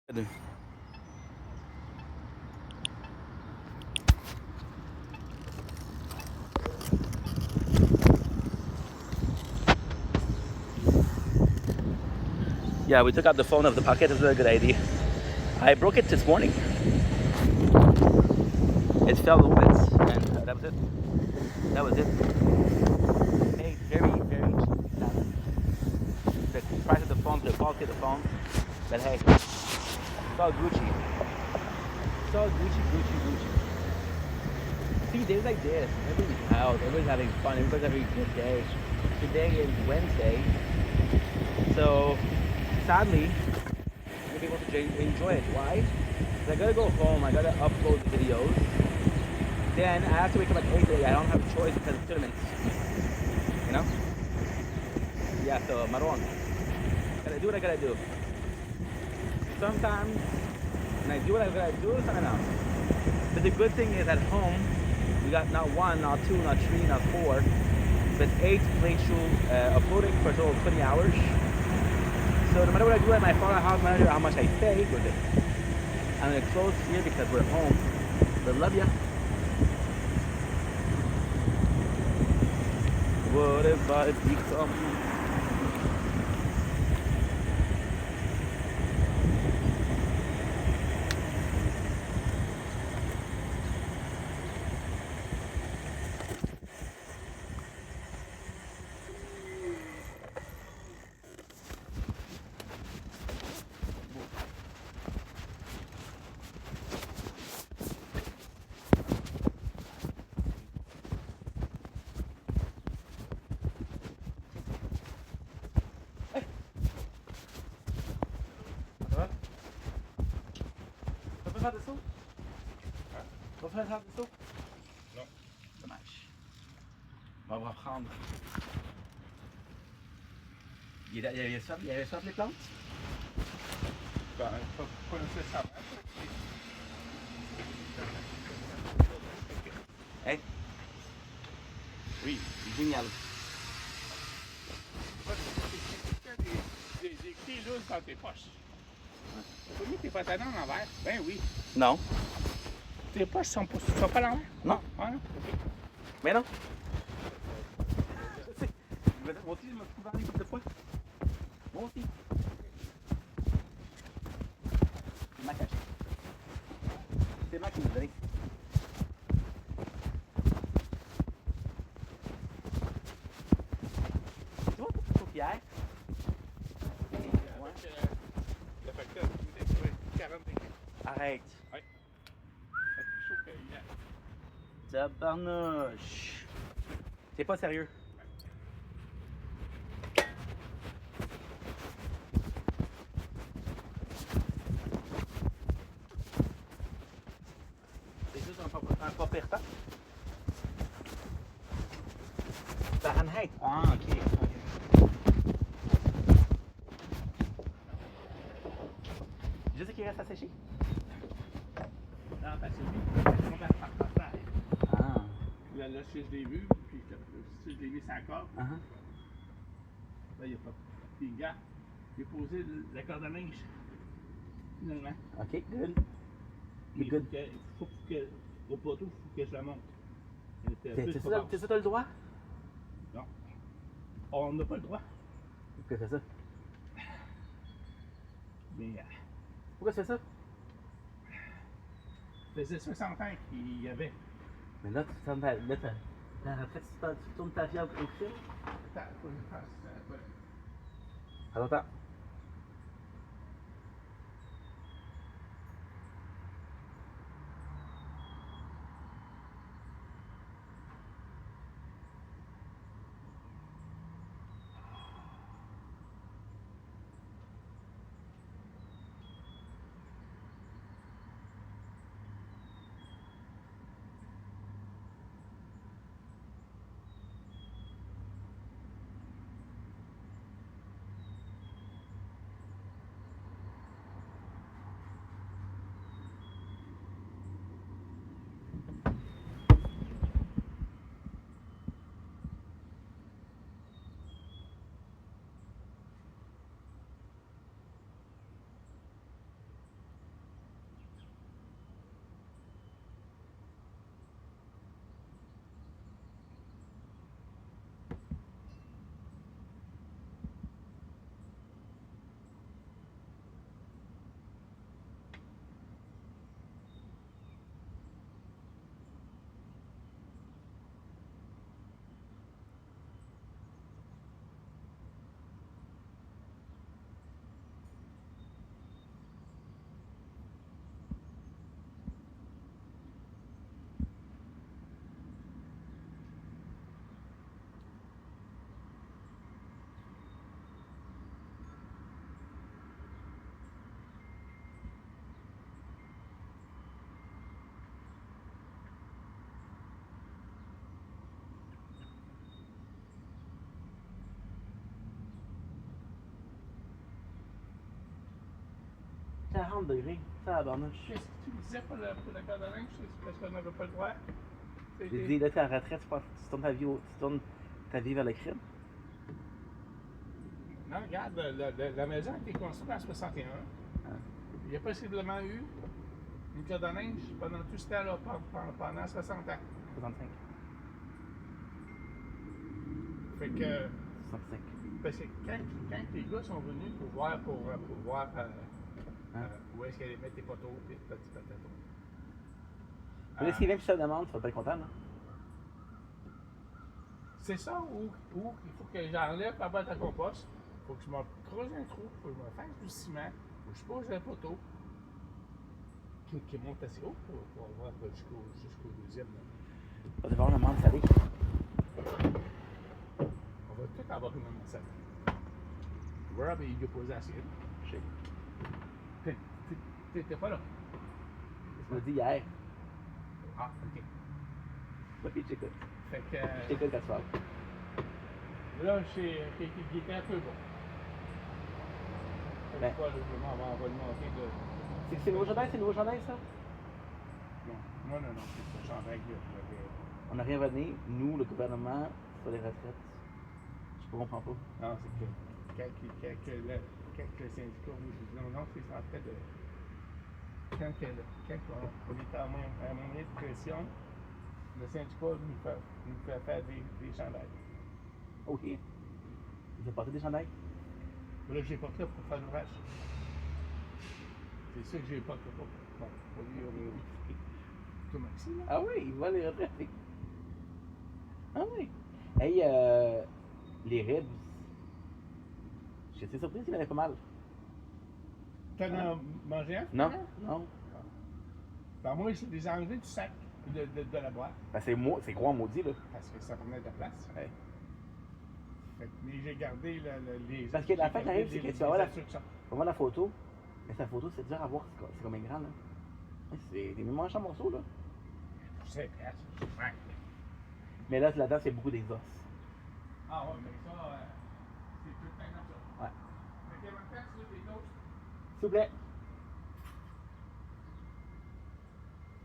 Yeah, we took out the phone of the pocket. It was a good idea. I broke it this morning. It fell a little bit, and that was it. That was it. Paid very, very cheap. The price of the phone, the quality of the phone. But hey, it's all Gucci. It's all Gucci, Gucci, Gucci. See, days like this, everybody's out, everybody's having fun, everybody's having a good day. Today is Wednesday, so sadly, I'm gonna be able to enjoy it. Why? Because I gotta go home, I gotta upload the videos. Then I have to wake up at 8 today. I don't have a choice because of tournaments. You know? Yeah, so Marwan, gotta do what I gotta do. Sometimes when I do what I gotta do, sometimes not. But the good thing is at home, we got not one, not two, not three, not four, but 8 playthrough uploading for a total of 20 hours. So no matter what I do at my father's house, no matter how much I pay, we're good. I'm gonna close here because we're home. But love ya. What if I become? On peut faire des sauts? Hein? On peut faire des sauts? Non. Dommage. On va reprendre. Il y avait soif les plantes? Ben, pas nécessairement. Hey. Oui, génial. Des clés lourdes dans tes poches. Tu as mis tes pantalons en l'envers? Ben oui. Non. Tes poches sont pas à l'envers? Non. Ah non? OK. Mais non. Je sais. Moi aussi, je me trouve dans les coups de fois. Moi aussi. C'est ma cache. C'est ma qui nous donne. Tu vois, pour paupières. Le facteur, il 40 degrés. Arrête. Oui. C'est plus chaud que hier. Tabarnouche. T'es pas sérieux? C'est juste un propriétaire. Fahrenheit. Ah, ok. Juste qu'il reste à sécher? Non, parce que lui, on va par terre. Ah. Là, si je l'ai vu, puis si je l'ai mis sur la corde, Uh-huh. là, il n'y a pas. Puis, gars, j'ai posé la corde à linge. Finalement. Ok, good. Il Good. faut que, au poteau, il faut que je la monte. T'es sûr t'as le droit? Non. On n'a pas le droit. Pourquoi tu fais ça? Mais Pourquoi tu fais ça? ça faisait 60 ans qu'il y avait. Mais là, tu tournes ta retraite, tu tournes ta vie au crime? Attends, faut que je fasse ça. Attends. 40 degrés. Ça, la barnouche. Qu'est-ce que tu disais pour la corde à linge? C'est parce qu'on n'avait pas le droit? J'ai dit, là, t'es en retraite, tu tournes ta vie vers le crime. Non, regarde, la maison a été construite en 61. Ah. Il y a possiblement eu une corde à linge pendant tout ce temps-là, pendant 60 ans. 65. Fait que, 65. parce que quand les gars sont venus pour voir où est-ce qu'elle allait mettre tes poteaux, tes petits patatos. Mais là, si même si ça demande, tu vas pas être content, là. C'est ça, ou il faut que j'enlève la boîte à compost, il faut que je me creuse un trou, il faut que je me fasse du ciment, il faut que je pose un poteau qui monte assez haut pour avoir jusqu'au deuxième. Là. On va devoir une amende salée. On va tout avoir une amende salée. Rob, il lui a posé la sienne. Je sais. T'étais pas là. Tu m'as dit hier. Ah, ok. Oui, j'écoute. Fait que. Je t'écoute quand tu parles. Là, il était un peu bon. Ben. Pas, on va le monter de. C'est le nouveau chandail, ça? Non, c'est le chandail que j'avais. On n'a rien venu, nous, le gouvernement, sur les retraites. Je comprends pas. Non, c'est que quand le syndicat non, c'est en fait de. Quand on est à un moment de pression, le syndicat nous fait faire des chandails. OK. Vous avez porté des chandails? Là, j'ai porté pour faire l'ouvrage. C'est ça que j'ai porté pour. Bon, pour lui, tout Maxi, là. Ah oui, il va les retraités. Ah oui. Hey, les ribs. J'étais surpris qu'il y en avait pas mal. T'en as mangé un? Non, non. Ben moi, je les ai enlevés du sac de la boîte. Ben, c'est gros en maudit, là. Parce que ça prenait de la place. Ouais. Mais j'ai gardé les. Parce que la fin qui arrive, c'est que tu vas voir la photo. Mais sa photo, c'est dur à voir, c'est comme un grand, là. C'est des méchants morceaux, là. C'est ouais. Mais là-dedans, c'est beaucoup des os. Ah ouais, mais ça, c'est tout le temps comme ça. Ouais. Fait que maintenant, tu veux des toasts? S'il vous plaît.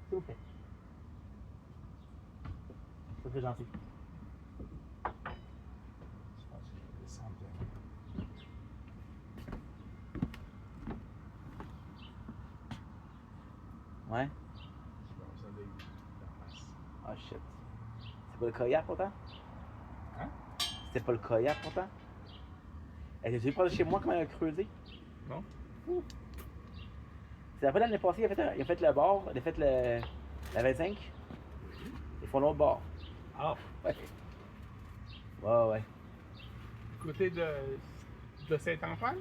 S'il vous plaît. C'est très gentil. Je pense que je vais descendre. Ouais. Je pense que d'en face. Ah, shit. C'est pas le kayak pourtant? Hein? C'était pas le kayak pourtant? T'as vu par chez moi comment il a creusé? Non? C'est après l'année passée, il a fait le bord, il a fait la 25. Ils font l'autre bord. Ah! Ouais. Ouais. Côté de Saint-Antoine?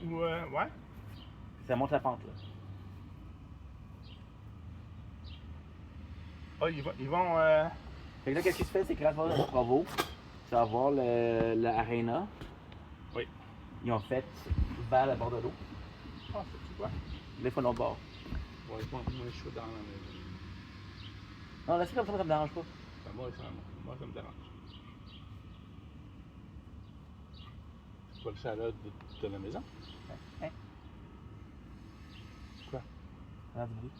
Ou, ouais? Ça monte la pente, là. Ah, ils vont. Fait que là, qu'est-ce qui se fait? C'est que grâce à Bravo, tu vas voir l'arena. Oui. Ils ont fait vers le bord de l'eau. Ah, c'est quoi? Là, ils font l'autre bord. Ouais, moi, je suis dans la maison. Non, là, c'est comme ça me dérange pas. Ben, moi, ça me dérange. C'est pas le chalet de la maison? Hein? Quoi? Ah, du bruit.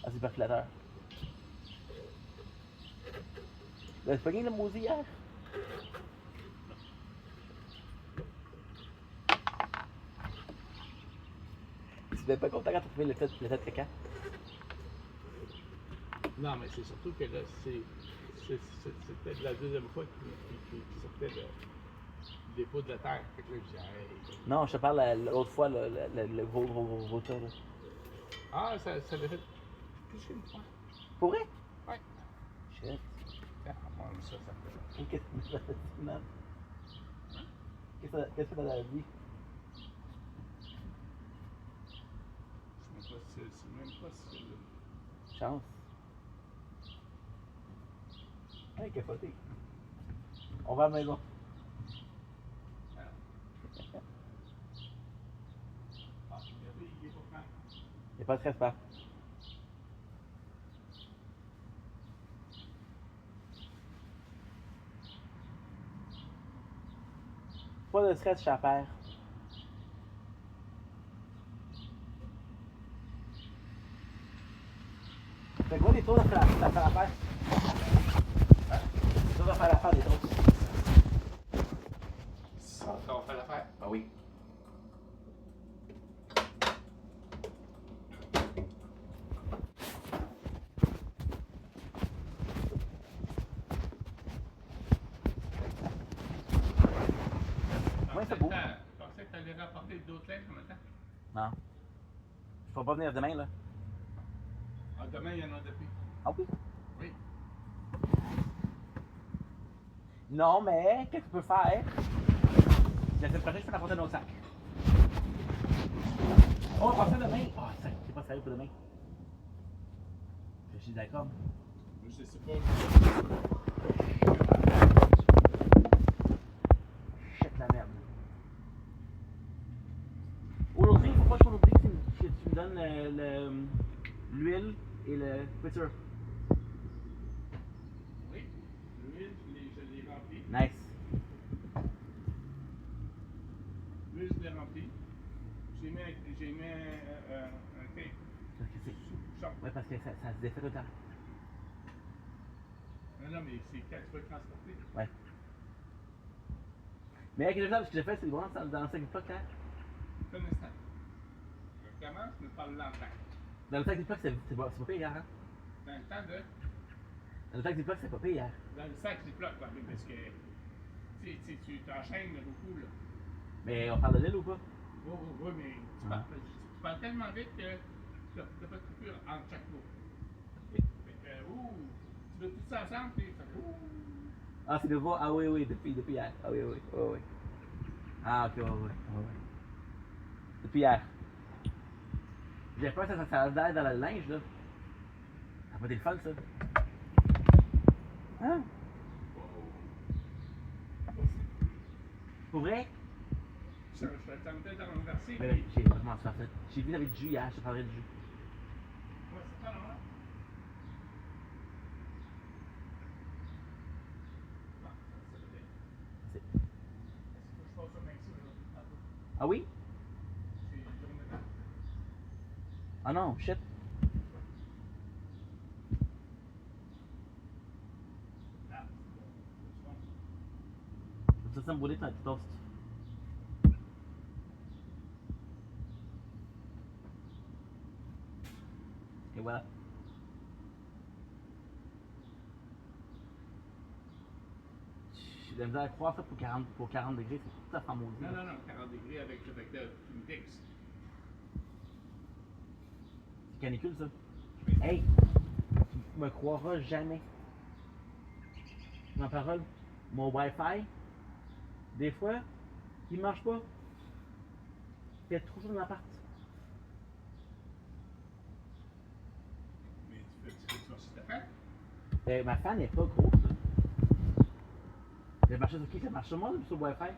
Ah, c'est le percolateur. Là, c'est pas gagné le maudit hier? Tu devais pas content quand tu trouvé le tas de caca? Non, mais c'est surtout que là, c'était la deuxième fois qu'il sortait le dépôt de la terre. Fait que là, je dis, hey. Non, je te parle l'autre fois, le gros tas, là. Ah, ça l'a fait plus qu'une fois. Pour vrai? Ouais. Shit. Ah, moi, ça fait. Qu'est-ce que tu dit, man? Qu'est-ce que t'as dans la vie? C'est même pas si. Chance. Hey, capoté. On va à la maison. Ah, il est pas prêt. Y'a pas de stress, pas. Pas de stress, cher père. Fait quoi des tours à faire à faire? Des tours à faire des tours. Ça, on fait l'affaire. Ah oui. Ouais, c'est beau. Je pensais que tu allais rapporter d'autres linges en même temps. Non. Je pourrais pas venir demain, là. Ah, demain, il y en a depuis. Ah oui? Oui. Non, mais qu'est-ce qu'on peut faire? La semaine prochaine, je peux apporter nos sacs. Oh, on va passer demain. Oh, c'est pas sérieux pour demain. Je suis d'accord. Je sais pas. Shit la merde. Aujourd'hui, il faut pas qu'on oublie que tu me donnes l'huile et le friture. Oui. L'huile, je l'ai remplie. Nice. L'huile, je l'ai remplie. J'ai mis un tape Parce que c'est. short. Ouais, parce que ça se défait tout le temps. Non, mais c'est quand tu vas le transporter. Ouais. Mais avec le temps, ce que j'ai fait, c'est vraiment dans le sac du puck, hein? Un instant. Je commence, mais parle longtemps. Dans le sac du puck, c'est pas pire hier, hein? Dans le temps de. Dans le sac du puck, c'est pas pire hier. Dans le sac, c'est plat, quoi. Parce que. Tu t'enchaînes beaucoup, là. Mais on parle de l'île ou pas? Oui, oui, oui, mais tu parles tellement vite que tu n'as pas de coupure entre chaque mot. Fait que, tu veux tout ça ensemble, puis ça fait ouh. Ah, c'est nouveau? Ah oui, oui, depuis hier. Ah oui, oui, oui, oui. Ah, ok, oui, oui, oui. Depuis hier. J'ai peur que ça d'air dans le linge, là. Ça va pas être le fun, ça. Hein? Pour vrai? Je tentais de renverser. Mais puis- j'ai vraiment ça fait. J'ai vu avec du jus hier, je te parlerai de jus. Ouais, c'est pas normal. Bon, ça veut dire. C'est- Est-ce que je passe ça maxi, là? Ah oui? C'est une journée de temps. Ah non, shit. Ah, c'est bon. Ça me brûler ton petit toast. Et voilà. J'ai de la misère à croire ça pour 40 degrés, c'est tout à fait maudit. Non, 40 degrés avec une Dix. C'est canicule ça. Hey! Tu me croiras jamais. Ma parole, mon Wi-Fi, des fois, il marche pas. Il y a trop chaud dans l'appart. Mais tu vas sur ta fan? Ma fan n'est pas grosse. Là. Ça marche sur qui? Ça marche sur moi ou sur le Wi-Fi?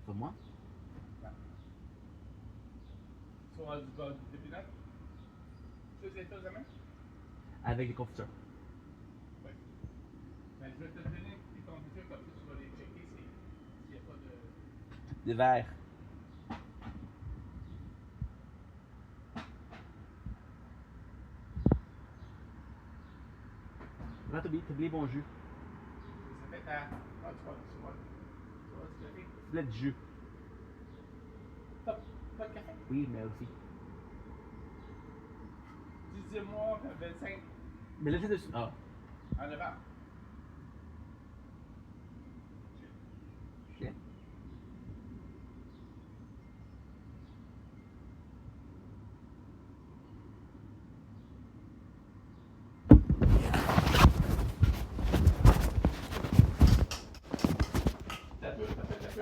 Sur moi? Tu auras du bas du dépinat? Tu les états de main? Avec des confitures. Oui. Ben, je vais te donner des confitures comme ça, tu vas les checker s'il n'y a pas de. Des verres. Là, t'as oublié bon jus. Ça fait ta. Ah, tu vois du café? Filet de jus. Pas de café? Oui, mais aussi. 18 mois, 25 Mais là, c'est dessus. Ah. en novembre. Shit.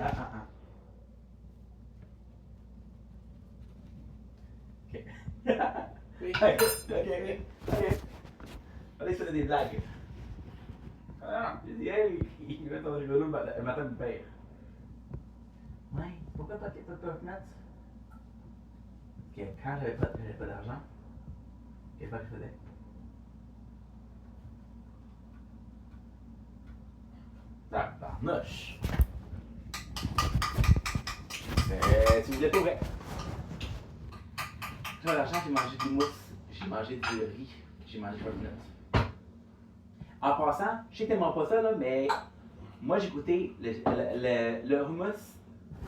Ah. Ok. Ok. Allez, je faisais des blagues. Ah, J'ai dit, hey, il va être rigolo le matin du père. Ouais, pourquoi pas de nuts? Ok, quand j'avais pas d'argent, qu'est-ce que je faisais? Tabarnouche! Tu me disais pas vrai. Toi, l'argent, j'ai mangé du mousse, j'ai mangé du riz, j'ai mangé pas de nuts. En passant, je sais que t'aimes pas ça, là, mais moi, j'ai goûté le hummus.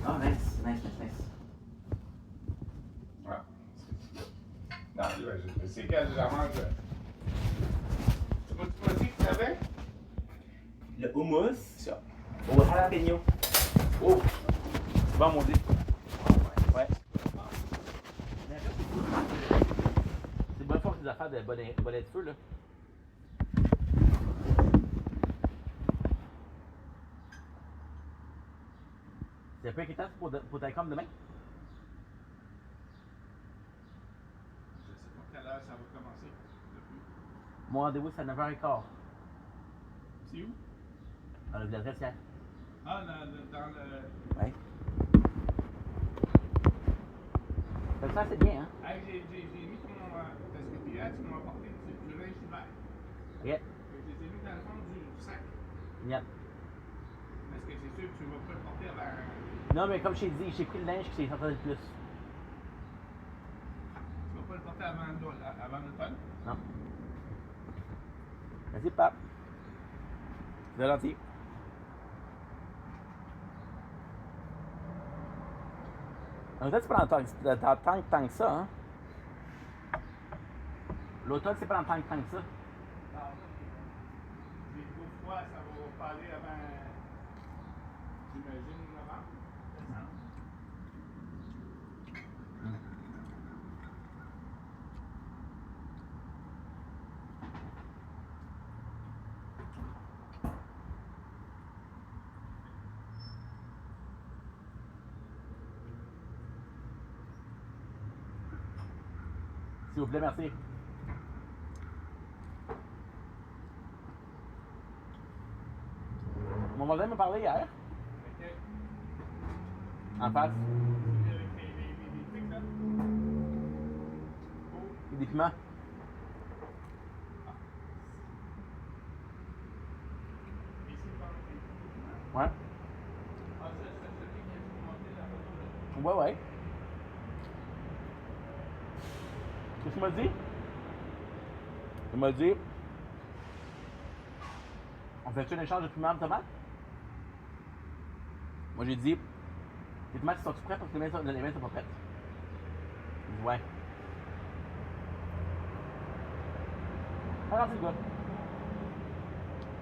Oh, nice, nice, nice, nice. Ouais. Non, c'est quand je la mange. Tu m'as dit que tu avais? Le hummus Ça. au jalapeno. Oh! C'est bon, mon dieu. Ouais. Mais après, c'est bonne fois que des affaires de bonnet de feu, là. C'est un peu inquiétant pour ta com demain? Je sais pas quelle heure ça va commencer. Mon rendez-vous, c'est à 9h15. C'est où? Dans le village hier. Ah, dans le. Ouais. Ça, c'est bien, hein? Hey, j'ai mis ton. Parce que hier, tu m'as apporté du linge d'hiver. Ok. Je les ai mis dans le fond du sac. Yep. Parce que c'est sûr que tu vas pas le porter avant. Non, mais comme je t'ai dit, j'ai pris le linge qui s'est sorti le plus. Tu vas pas le porter avant l'automne? Non. Merci, Pape. C'est gentil. En fait, c'est pas dans tant que ça, hein? L'automne, c'est pas dans tant que ça. Non, les gros froids, ça va pas aller avant. J'imagine novembre. Décembre. S'il vous plaît, merci. Mon voisin m'a parlé hier, Ok. en face. Avec les trucs là. Oh. Il y a des piments. Ici, pas. Ouais. Ah, c'est celui qui a monté la photo là. Ouais. Qu'est-ce qu'il m'a dit? Il m'a dit, on fait-tu un échange de piments de tomates? Moi, j'ai dit, les tomates sont-tu prêtes parce que les mains sont pas prêtes? Il dit, ouais. Ah, c'est le gars.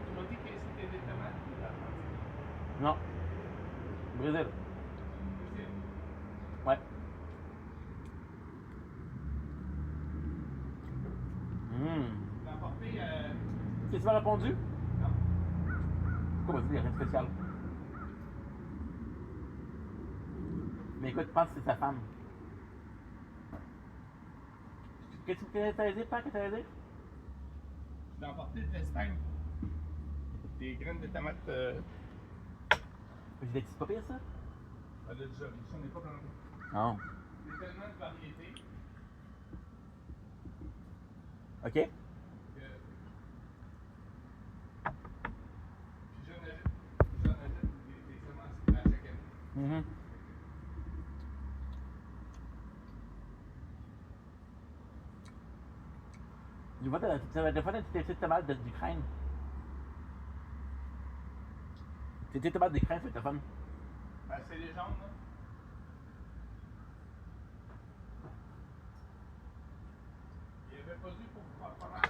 Tu m'as dit que c'était des tomates ou de l'Argentine? Non. Brésil. Brésil. Ouais. Tu l'as apporté. Qu'est-ce que tu m'as répondu? Non. Pourquoi vas-y, il n'y a rien de spécial. Mais écoute, pense que c'est sa femme. Qu'est-ce que tu t'as dit, pas que t'as dit? Tu l'as apporté de l'Espagne. Des graines de tomates. J'ai dit, c'est pas pire ça? Elle a déjà, ça n'est pas planté. Non. Il y a tellement de variétés Ok? que. Puis j'en achète des semences à chaque année. Je vois, des fois, t'es tomates d'Ukraine. T'es tomates d'Ukraine, c'est fun. Ben, c'est les jaunes, là. Il n'y avait pas dû pour pouvoir pas mal.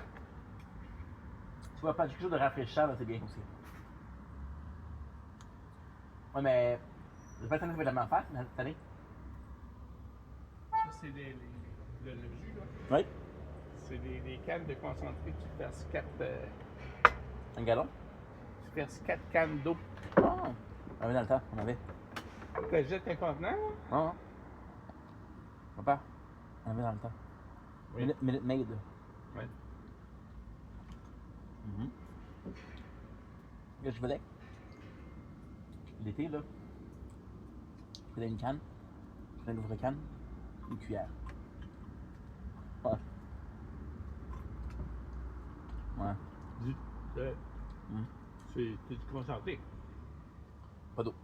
Tu vois, pas quelque chose de rafraîchissant, là, c'est bien aussi. Ouais, mais. Je sais pas si ça va être la même affaire cette année. Ça, c'est le jus, là. Oui. C'est des cannes de concentré. Tu verses 4, Un gallon. tu verses 4 cannes d'eau. Oh. On avait dans le temps, on avait. Tu achètes un contenant, là? Non. Papa, on avait dans le temps. Oui. Minute Maid. Oui. Que je voulais. L'été, là. Je voulais une canne. Je voulais une ouvre-canne. Une cuillère. Ouais. Ouais. C'est du concentré. Pas d'eau.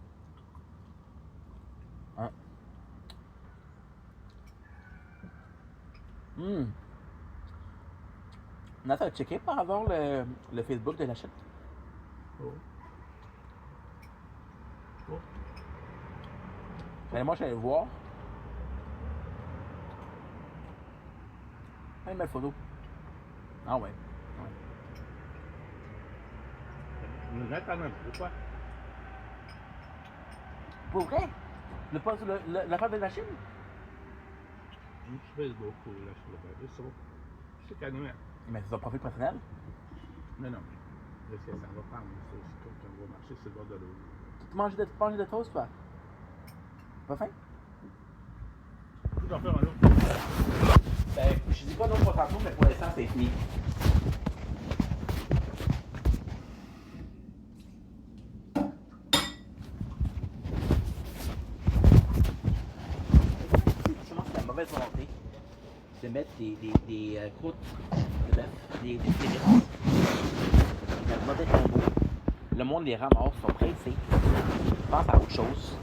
Hein? Nathan a checké par avoir le Facebook de la chaîne. Oh. Oh. Ben, moi, j'allais le voir. Ah, une belle photo. Ah ouais. Nous attendons pourquoi? Pour vrai? L'affaire de la Chine? Sur Facebook ou là sur le web, c'est bon. C'est canon. Mais c'est son profil personnel. Non, non. Est-ce que ça va prendre? C'est comme quand on va marcher sur le bord de l'eau. Tu manges de toast, toi? Pas faim? Tu dois faire un autre. Ben, je dis pas non pour tantôt, mais pour l'instant, c'est fini. Je commence à la mauvaise volonté de mettre des croûtes de bœuf, des frites. La mauvaise volonté. Le monde les ramasse, sont pressés. Pense à autre chose.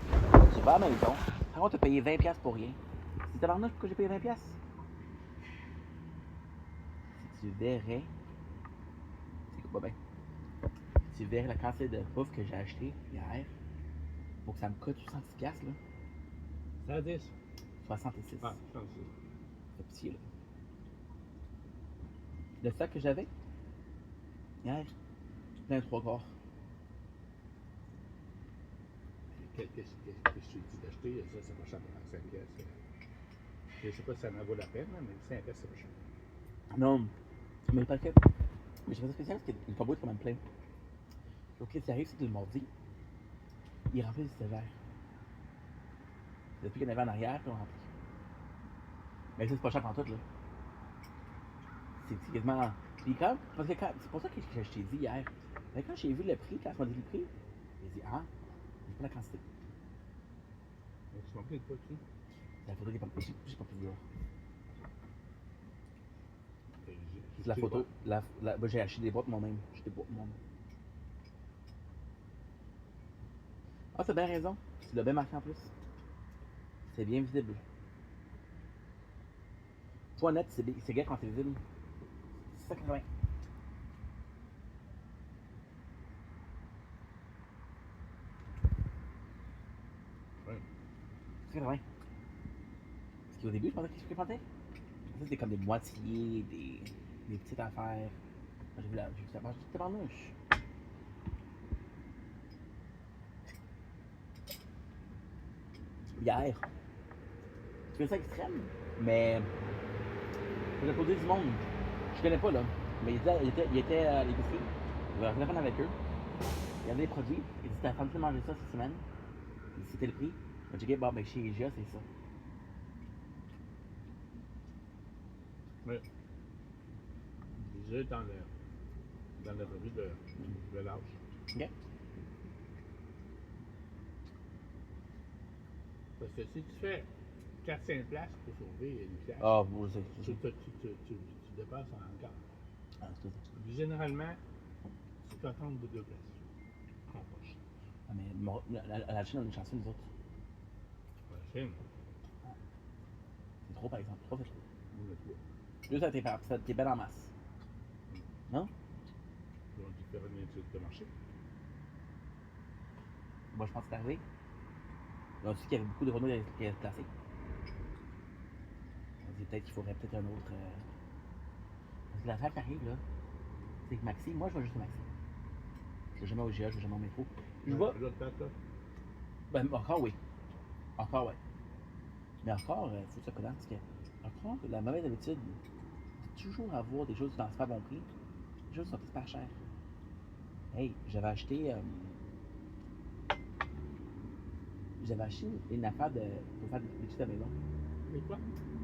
Tu vas à la maison. Par contre, tu as payé 20$ pour rien. C'est tabarnak pourquoi j'ai payé 20$? Si tu verrais. C'est quoi, ben? Si tu verrais la quantité de bouffe que j'ai acheté hier, pour que ça me coûte 70$, là. 110. 66. Ah, 110. C'est petit, là. Le sac que j'avais, hier, plein de 3/4. Qu'est-ce que tu dis d'acheter? Ça va cher pour 5 pièces. Je sais pas si ça en vaut la peine, mais 5 pièces, c'est pas cher. Non, mais pas que. Mais j'ai fait ça spécial parce que le combo est quand même plein. Donc, si tu arrives, c'est du mardi, il remplit du sévère. Depuis qu'il y en avait en arrière, puis on remplit. Mais ça, c'est pas cher en tout, là. C'est quasiment. Puis quand. Parce que c'est pour ça que je t'ai dit hier. Mais quand j'ai vu le prix, quand tu m'as dit le prix, j'ai dit, ah, j'ai pas la quantité. Donc, tu m'as pris de quoi dessus? La photo qui est pas. J'ai pas pu voir. C'est La photo. Moi, j'ai acheté des boîtes moi-même. J'ai des boîtes moi-même. Ah, t'as bien raison. Tu l'as bien marqué en plus. C'est bien visible. Point net, c'est bien quand c'est visible. 680. Ouais. 680. Parce qu'au début, je pensais que je fréquentais. Ça, c'était comme des moitiés, des petites affaires. J'ai vu ça marche tout en mouche. Hier, je fais ça extrême, mais j'ai produit du monde. Je connais pas là, mais il était à l'épicerie. Il avait téléphone avec eux. Il y avait des produits. Il dit t'as famille de manger ça cette semaine. Il dit c'était le prix. J'ai dit bon ben chez IGA c'est ça. Ouais. Déjà dans le produit de l'âge. Ok. Parce que si tu fais 4-5 places pour sauver une pièce, Ah, vous savez. tu dépasses en quart. Ah, c'est ça. Puis généralement, tu t'attends de 2 places. En poche. Ah, mais la Chine, on est chanceux, nous autres. La Chine, C'est trop, par exemple. Trop, c'est trop. on a 3. Juste ça t'es belle en masse. Non? Ils ont dû faire une étude de marché. Moi, je pense que c'est arrivé. Ils ont dit qu'il y avait beaucoup de Renault qui étaient placés. On dit peut-être qu'il faudrait peut-être un autre. Parce que l'affaire qui arrive, là, c'est que Maxi, moi, je vais juste au Maxi. Je vais jamais au GA, je vais jamais au métro. Je vais. L'autre place, là. Ben, encore, oui. Encore, ouais. Mais encore, il faut se connaître parce que, encore, la mauvaise habitude, c'est toujours avoir des choses dans super bon prix. Les choses sont pas chères. Hey, j'avais acheté une affaire pour faire des cheese à la maison. Mais quoi?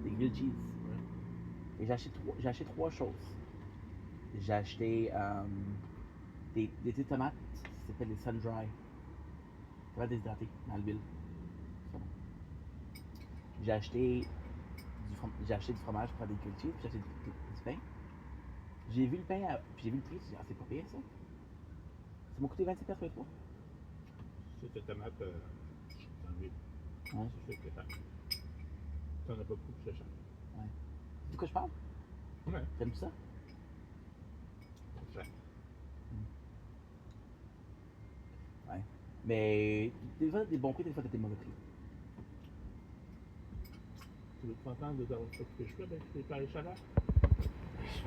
Des grilled cheese. Ouais. Et j'ai acheté 3 choses. J'ai acheté des petites tomates, ça s'appelle des sun-dry. Tomates déshydratées dans l'huile. C'est bon. J'ai acheté du fromage pour faire des grilled cheese, puis j'ai acheté du pain. J'ai vu le pain, puis j'ai vu le prix, j'ai dit, ah, c'est pas pire ça. Ça m'a coûté 25$ pour les 3. C'est ta tomate dans l'huile. Ouais. C'est fait que t'en as pas beaucoup, c'est cher. Ouais. De quoi je parle? Ouais. T'aimes ça? Ouais. Ouais. Mais des fois, des bons prix, des fois, t'as des mauvais prix. Tu veux te contenter de ce que je fais avec les paris chaleurs?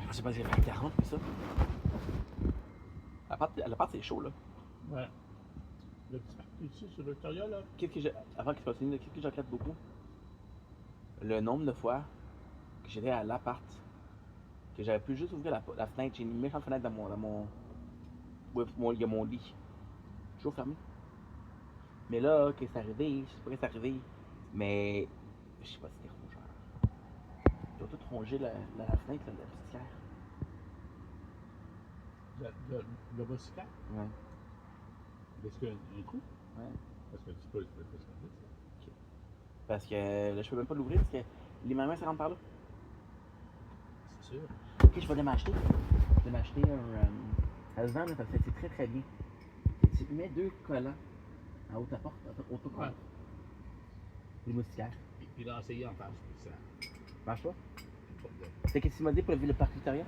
Je sais pas si j'ai fait 40 mais ça. La pâte, c'est chaud, là. Ouais. Le petit parti ici sur Victoria, là. Avant que tu continues, qu'est-ce que je regrette beaucoup? Le nombre de fois que j'étais à l'appart, que j'aurais pu juste ouvrir la fenêtre. J'ai une méchante fenêtre il y a mon lit. Toujours fermé. Mais là, qu'est-ce qui est arrivé? Je sais pas qu'est-ce qui est arrivé. Mais je sais pas si c'était rongeur. Ils ont tout rongé la fenêtre, là, la petite pierre. Le mousquetaire? Ouais. Est-ce qu'il y a un trou? Ouais. Parce que tu peux changer ça. Ok. Parce que là, je peux même pas l'ouvrir parce que les mamans, ça rentre par là. C'est sûr. Ok, je vais aller m'acheter. Je vais m'acheter un. Ça se vend, là, parce que c'est très très bien. Tu mets 2 collants en haut de ta porte, au tout Ouais. Les moustiquaires. Puis l'enseigner en face, puis ça. Marche-toi? Pas de- C'est qu'est-ce que tu m'as dit pour le parc Victoria?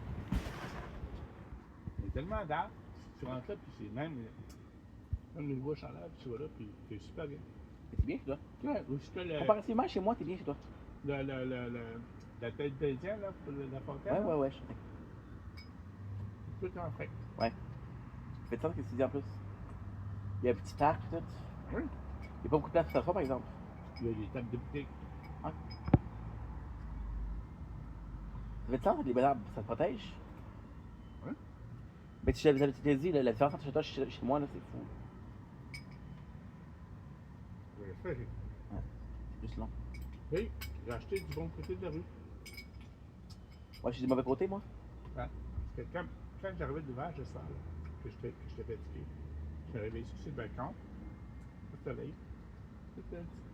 Il y a tellement d'arbres. Tu rentres là, puis c'est même les voies chaleur, puis tu vas là, puis t'es super bien. Mais c'est bien chez toi. Ouais, aussi que Comparativement chez moi, t'es bien chez toi. la tête d'Indien, là, pour la fontaine. Ouais, là, ouais, ouais, je sais. Tout en frais. Ouais. Fais ça ce que tu dis en plus. Il y a un petit parc et tout. Oui. Il n'y a pas beaucoup de place pour s'asseoir par exemple. Il y a des tables de boutique. Ça fait du sens, les arbres, ça te protège. Ouais. Mais tu t'as dit, la différence entre chez toi et chez moi, là, c'est fou. Ouais, ça, j'ai- C'est plus long. Oui, j'ai acheté du bon côté de la rue. Ouais, je suis du mauvais côté, moi. Ouais. Parce que quand j'arrivais de l'hiver, je sors, là, que j'étais fatigué. Je suis arrivé ici sur le balcon, au soleil,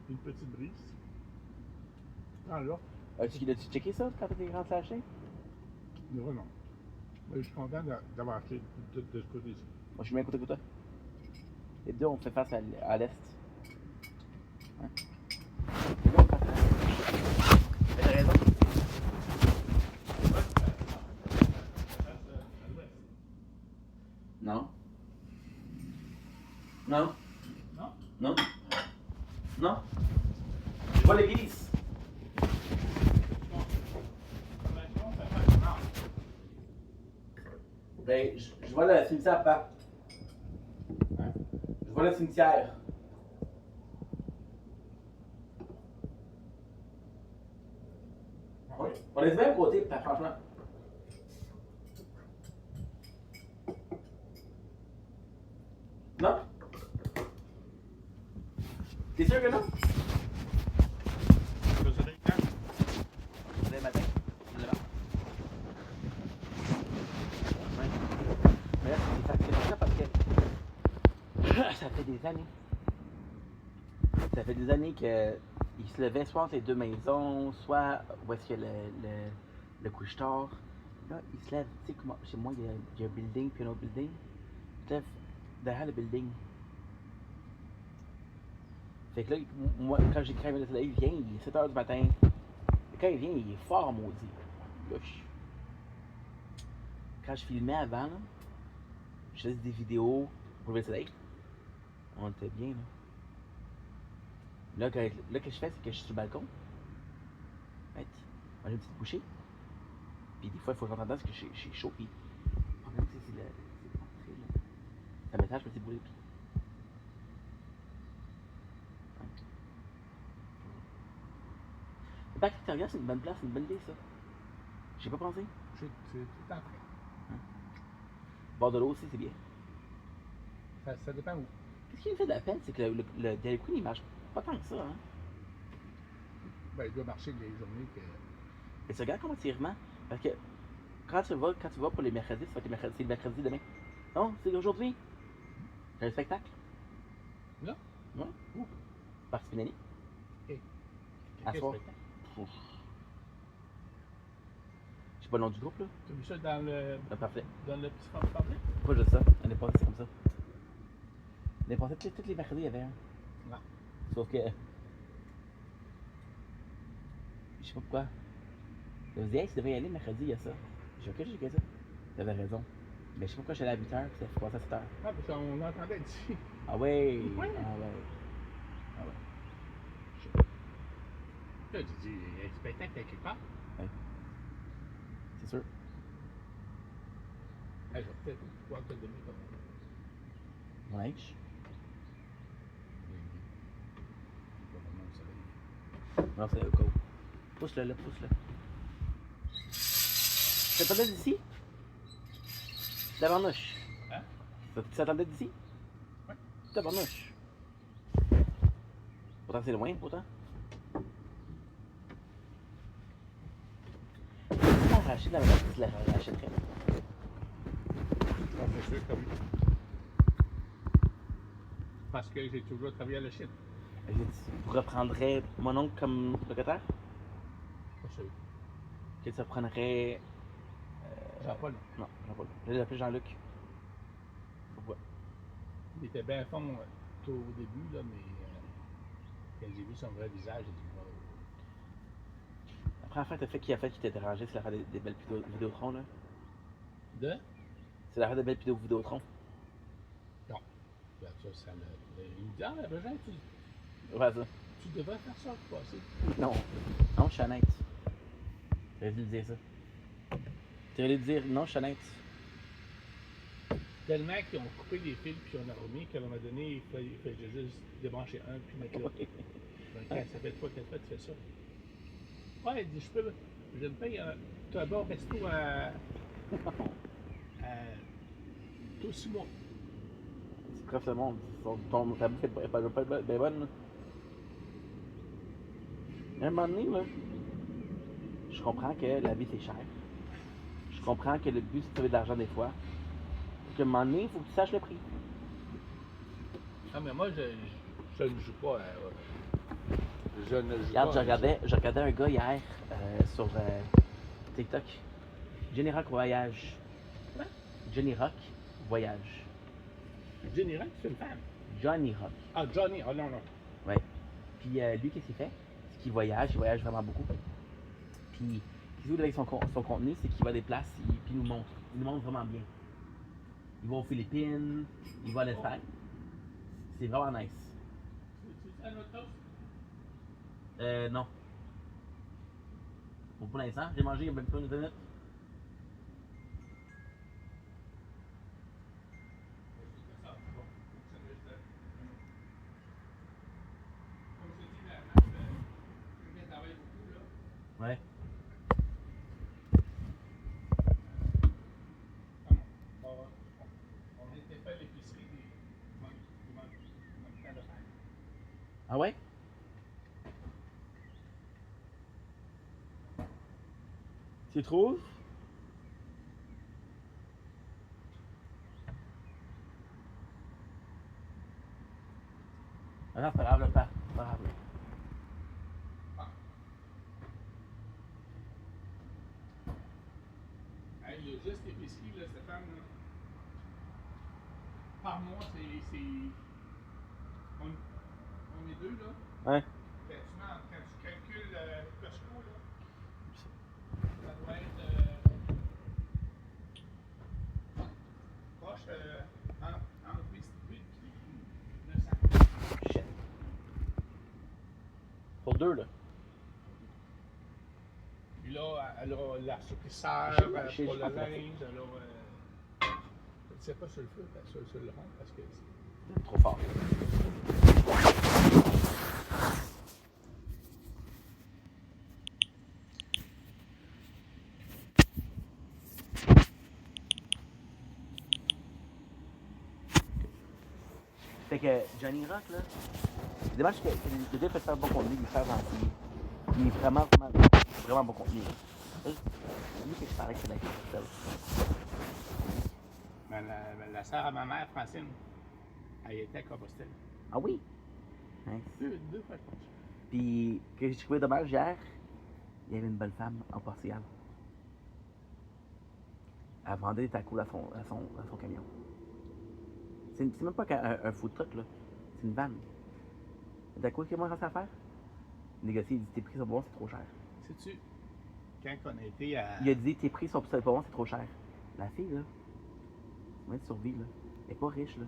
une petite brise. Dans l'eau, As-tu checké ça quand t'étais rentré l'acheter? non, non. Mais je suis content d'avoir acheté de ce côté-ci. Moi, je suis bien côté que toi. Les deux, on fait face à l'est. Hein? Les deux, on fait face à l'est. T'as raison. Non. Non. Non? Non. Non. Je vois l'église. Ben, je vois le cimetière, papa. Hein? Je vois le cimetière. On est du même côté, papa, franchement. Non? T'es sûr que non? Le soleil quand? Demain matin. Demain. Ouais. Mais là, c'est ça parce que ça fait des années. Ça fait des années qu'il se levait soit entre les deux maisons, soit où est-ce qu'il y a le couche-tard. Là, il se lève, tu sais comment, chez moi, il y a un building puis un autre building. Il se lève derrière le building. Fait que là, moi, quand j'ai crève le soleil, il vient, il est 7h du matin. Et quand il vient, il est fort maudit. Là, quand je filmais avant, là, je faisais des vidéos pour le soleil. On était bien, là. Là, que je fais, c'est que je suis sur le balcon. Right? Moi, j'ai une petite bouchée. Puis des fois, il faut que j'entende parce que j'ai chaud. Puis le problème, c'est l'entrée, là. Ça m'étage, je me dis brûler. Le parc Victoria, c'est une bonne place, c'est une bonne idée, ça. J'ai pas pensé. C'est tout en frais. Bord de l'eau aussi, c'est bien. Ça dépend où. Qu'est-ce qui me fait de la peine, c'est que le Dairy Queen, il marche pas tant que ça, hein. Ben, il doit marcher les journées que. Et tu regardes comment tu y remets. Parce que quand tu vas pour les mercredis, c'est le mercredi demain. Non, c'est aujourd'hui. J'ai un spectacle. Là? Ouais. Où? Parti Pinelli. Ok. À Quel soir. spectacle? Ouf. Je sais pas le nom du groupe, là. Tu as vu ça dans le Parfait. petit pamphlet? Pas juste ça. L'année passée, c'est comme ça. L'année passée, tous les mercredis, il y avait un. Non. Sauf que. Je sais pas pourquoi. Je me dis, hey, tu devrais y aller mercredi, il y a ça. J'ai dit, ok, j'ai ça. T'avais raison. Mais je sais pas pourquoi j'allais à 8h, puis ça fait commencé à 7h. Ah, parce qu'on entendait d'ici. Ah ouais! Ouais. Ah ouais. Ah ouais. Là, tu dis, il y a un spectacle quelque part. C'est sûr. Je vais peut-être pouvoir te donner comme Mon linge. Non, c'est go. Pousse-le là, pousse-le. Tu t'attendais d'ici? Tabarnouche. Hein? Tu t'attendais d'ici? Ouais. Tabarnouche. Pourtant c'est loin, pourtant. Si tu arraché de la manière que tu l'achèterais. C'est sûr que oui. Parce que j'ai toujours travaillé à la Chine. Tu reprendrais mon oncle comme locataire? Pas sûr. Que tu reprendrais. Jean-Paul, Non, Jean-Paul. Je vais l'appeler Jean-Luc. Pourquoi? il était bien fond tout au début, là, mais quand j'ai vu son vrai visage, j'ai dit, wow. La première fois que t'as fait qui a fait qui t'a dérangé, c'est l'affaire des belles Vidéotron, là. De? C'est l'affaire des belles Vidéotron. Non. Ben, ça l'a. Il me dit, ah, ben, Jean, Ouais, ça. tu devrais faire ça pour passer. Non. Non, je suis honnête. T'aurais dû le dire ça. T'aurais dû dire non, je suis honnête. Tellement qu'ils ont coupé les fils puis on a remis qu'à un moment donné, il fallait juste débrancher un puis mettre l'autre. Donc, quand ça fait 3-4 fois, tu fais ça. Ouais, il dit, je me paye tu as un bon resto à tous 6 mois. C'est prof le monde. Ta bouffe est pas bien bonne, là. À un moment donné, là, je comprends que la vie c'est cher. Je comprends que le but c'est de trouver de l'argent des fois. Et qu'à un moment donné, il faut que tu saches le prix. Non, mais moi, je ne joue pas. Je ne joue Regarde, pas. je regardais un gars hier sur TikTok. Johnny Rock Voyage. Quoi? Johnny Rock Voyage. Jenny Rock, c'est une femme. Johnny Rock. Ah, Johnny, oh non, non. Ouais. Puis lui, qu'est-ce qu'il fait? C'est qu'il voyage, il voyage vraiment beaucoup. Puis, ce qu'il avec son contenu, c'est qu'il va à des places, puis il nous montre. Il nous montre vraiment bien. Il va aux Philippines, il va à l'Espagne. C'est vraiment nice. Tu un autre toast? Non. Bon, pour l'instant, j'ai mangé il y a même pas une minute. Ouais. On était fait à l'épicerie du temps de faire. Ah ouais? Tu trouves? Ah non, c'est pas grave, là, pas grave. Hey, il y a juste l'épicerie, là, Stéphane. Là. Par mois, c'est. On est deux, là. Ouais. Quand tu calcules Costco, là, ça doit être. Proche entre 8 et 900. Shit. Pour deux, là. Puis là, elle a l'assouplisseur Chez- pour le chez- linge, elle a. Je ne sais pas sur le feu, sur le rond, parce que c'est. Trop fort. Fait que Johnny Rock, là, c'est dommage que le gars fait faire bon contenu, il fait gentil. Il est vraiment bon contenu. C'est lui que je parlais que c'est dans Mais la sœur à ma mère, Francine, elle était à Compostelle. Ah oui? Nice. Deux fois, je pense. Puis, que j'ai trouvé dommage hier, il y avait une bonne femme en Portugal. Elle vendait des tacos à son camion. C'est même pas un food truck, là. C'est une vanne. Les tacos, qu'est-ce que moi, j'ai à faire? Négocier, il dit tes prix sont bons, c'est trop cher. Sais-tu, quand on a été à. Il a dit, tes prix sont pas bons, c'est trop cher. La fille, là, moyen de survie, là, elle est pas riche, là.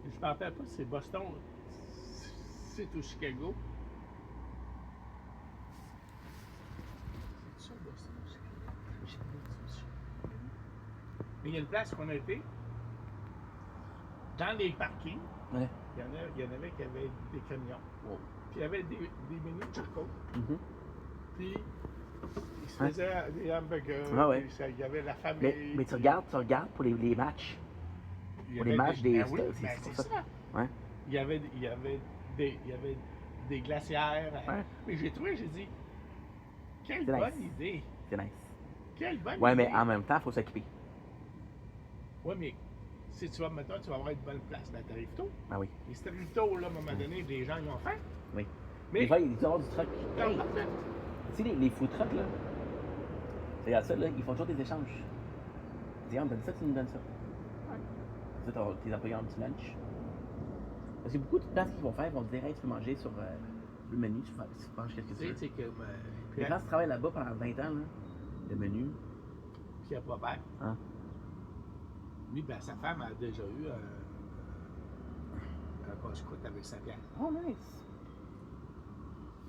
Je me rappelle pas si c'est Boston, c'est au Chicago. C'est ça, Boston, Chicago? Mais il y a une place qu'on a été, dans les parkings, Ouais. il y en avait qui avaient des camions. Oh. Puis il y avait des menus de charcot. Mhm. Puis ils se faisaient des hamburgers. Ah ouais. Puis il y avait la famille. Mais tu regardes pour les matchs. Il y Pour les avait matchs des. Ben oui, ben c'est c'est ça. Ouais. Il y avait des glacières. Ouais. Mais j'ai dit, quelle C'est bonne nice. idée. C'est nice. Quelle bonne Ouais, idée. mais en même temps, il faut s'occuper. Ouais, mais si tu vas, maintenant, tu vas avoir une bonne place, ben t'arrives tôt. Ah oui. Et si t'arrives tôt, là, à un moment donné, les gens, ils ont faim. Oui. Mais, Des fois, il doit y avoir du truck. non, Hey, parfait. tu sais, les food trucks, là, tu regardes ça, là, ils font toujours des échanges. Ils disent, on me donne ça, tu nous donnes ça. Ça, tes employés ont un petit lunch. Parce qu'il y a beaucoup de places qu'ils vont faire, ils vont te dire, hey, tu peux manger sur le menu, tu manges qu'est-ce que tu Tu sais, veux. c'est que. Les gens qui travaillent là-bas pendant 20 ans, là, le menu. Pierre Robert, Hein? lui, ben, sa femme a déjà eu un passe-croûte avec sa bière. Oh, nice.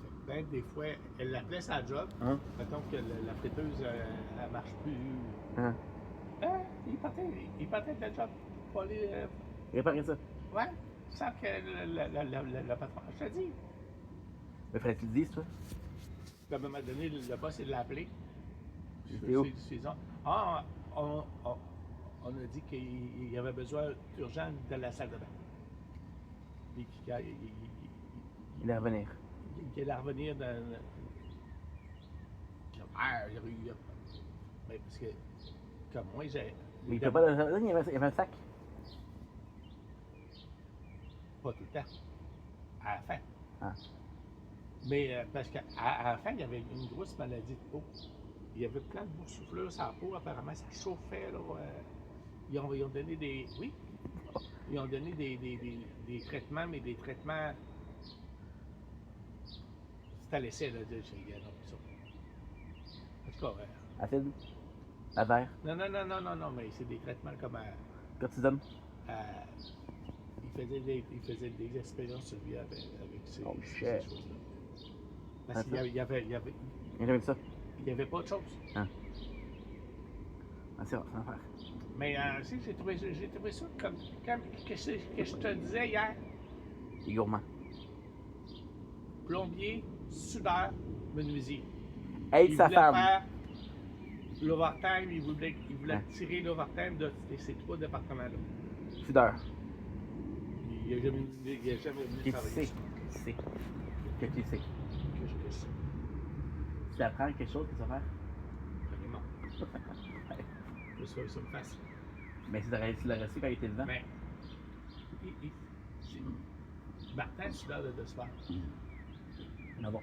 Fait que, ben, des fois, elle l'appelait sa job. Hein? Mettons que la friteuse, elle marche plus. Hein? Il partait de la job pour aller. Réparer ça. Ouais, sans que le patron. Je te dis. Mais fallait que tu le dises, toi. Puis à un moment donné, le boss, il l'a appelé. Et où? Ah, on a dit qu'il y avait besoin urgent de la salle de bain. Puis qu'il Il va revenir. allait revenir dans. Ah, il y avait eu. Mais parce que, comme moi, j'ai. Mais il peut pas le. Il y avait un sac. Pas tout le temps. À la fin. Ah. Mais parce qu'à la fin, il y avait une grosse maladie de peau. Il y avait plein de boursouflures sur la peau, apparemment, ça chauffait. Là, ils ont donné des. Oui. Ils ont donné des traitements, mais des traitements. C'est à l'essai, là, de chez non, ça. En tout cas, Acide. Laser. non, mais c'est des traitements comme. Cortisone. Il faisait des expériences sur lui avec ces, Oh, ces shit. choses-là. Parce qu'il y avait Il y a jamais vu ça. il y avait pas de choses. Ah, c'est vrai, ça va faire. Mais si, j'ai trouvé ça comme que je te disais hier, Il est gourmand. plombier, soudeur, menuisier. Aide Il sa voulait femme. faire l'overtime, il voulait Ouais. tirer l'overtime de ces trois départements-là. Soudeur. Il n'a jamais voulu Qui tu travailler. sais. Qui sais. Que tu sais. Que je sais. Tu apprends quelque chose que tu vas faire. Vraiment. Je sais, ça me fasse. Mais tu l'aurais su quand il était dedans. Mais, Martin, soudeur de soir. Ah bon.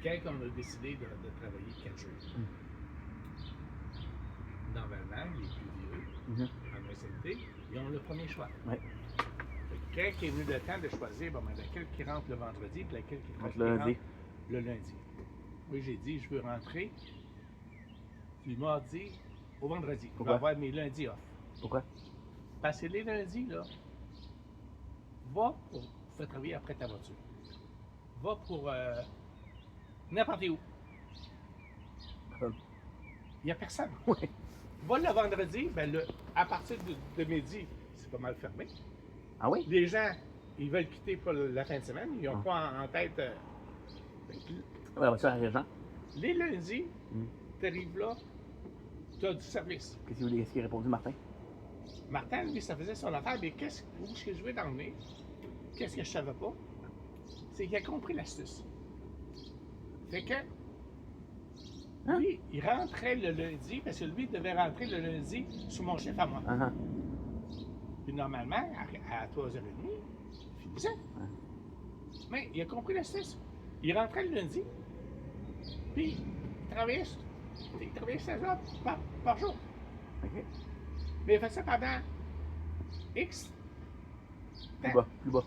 Quand on a décidé de travailler 4 jours, normalement, les plus vieux, en ancienneté, ils ont le premier choix. Ouais. Fait que quand est venu le temps de choisir, bon, ben, laquelle qui rentre le vendredi et laquelle qui rentre Le lundi. le lundi. Oui, j'ai dit, je veux rentrer du mardi au vendredi. Je Pourquoi? vais avoir mes lundis off. Pourquoi? Parce que les lundis, là, va pour faire travailler après ta voiture. Va pour n'importe où. Il n'y a personne. Ouais. Va le vendredi, ben à partir de midi, c'est pas mal fermé. Ah oui? Les gens, ils veulent quitter pour la fin de semaine. Ils n'ont pas en tête. Ouais, la voiture à Régent. Les lundis, tu arrives là, tu as du service. Qu'est-ce qu'il a répondu, Martin? Martin, lui, ça faisait son affaire, mais où est-ce que je veux t'emmener? Qu'est-ce que je savais pas? C'est qu'il a compris l'astuce. Fait que, lui, il rentrait le lundi, parce que lui, il devait rentrer le lundi sous mon chef à moi. Ah, Puis normalement, à 3h30, il finissait. Mais il a compris l'astuce. Il rentrait le lundi, puis il travaillait 16 heures par jour. OK. Mais il fait ça pendant X Plus temps. bas, plus bas.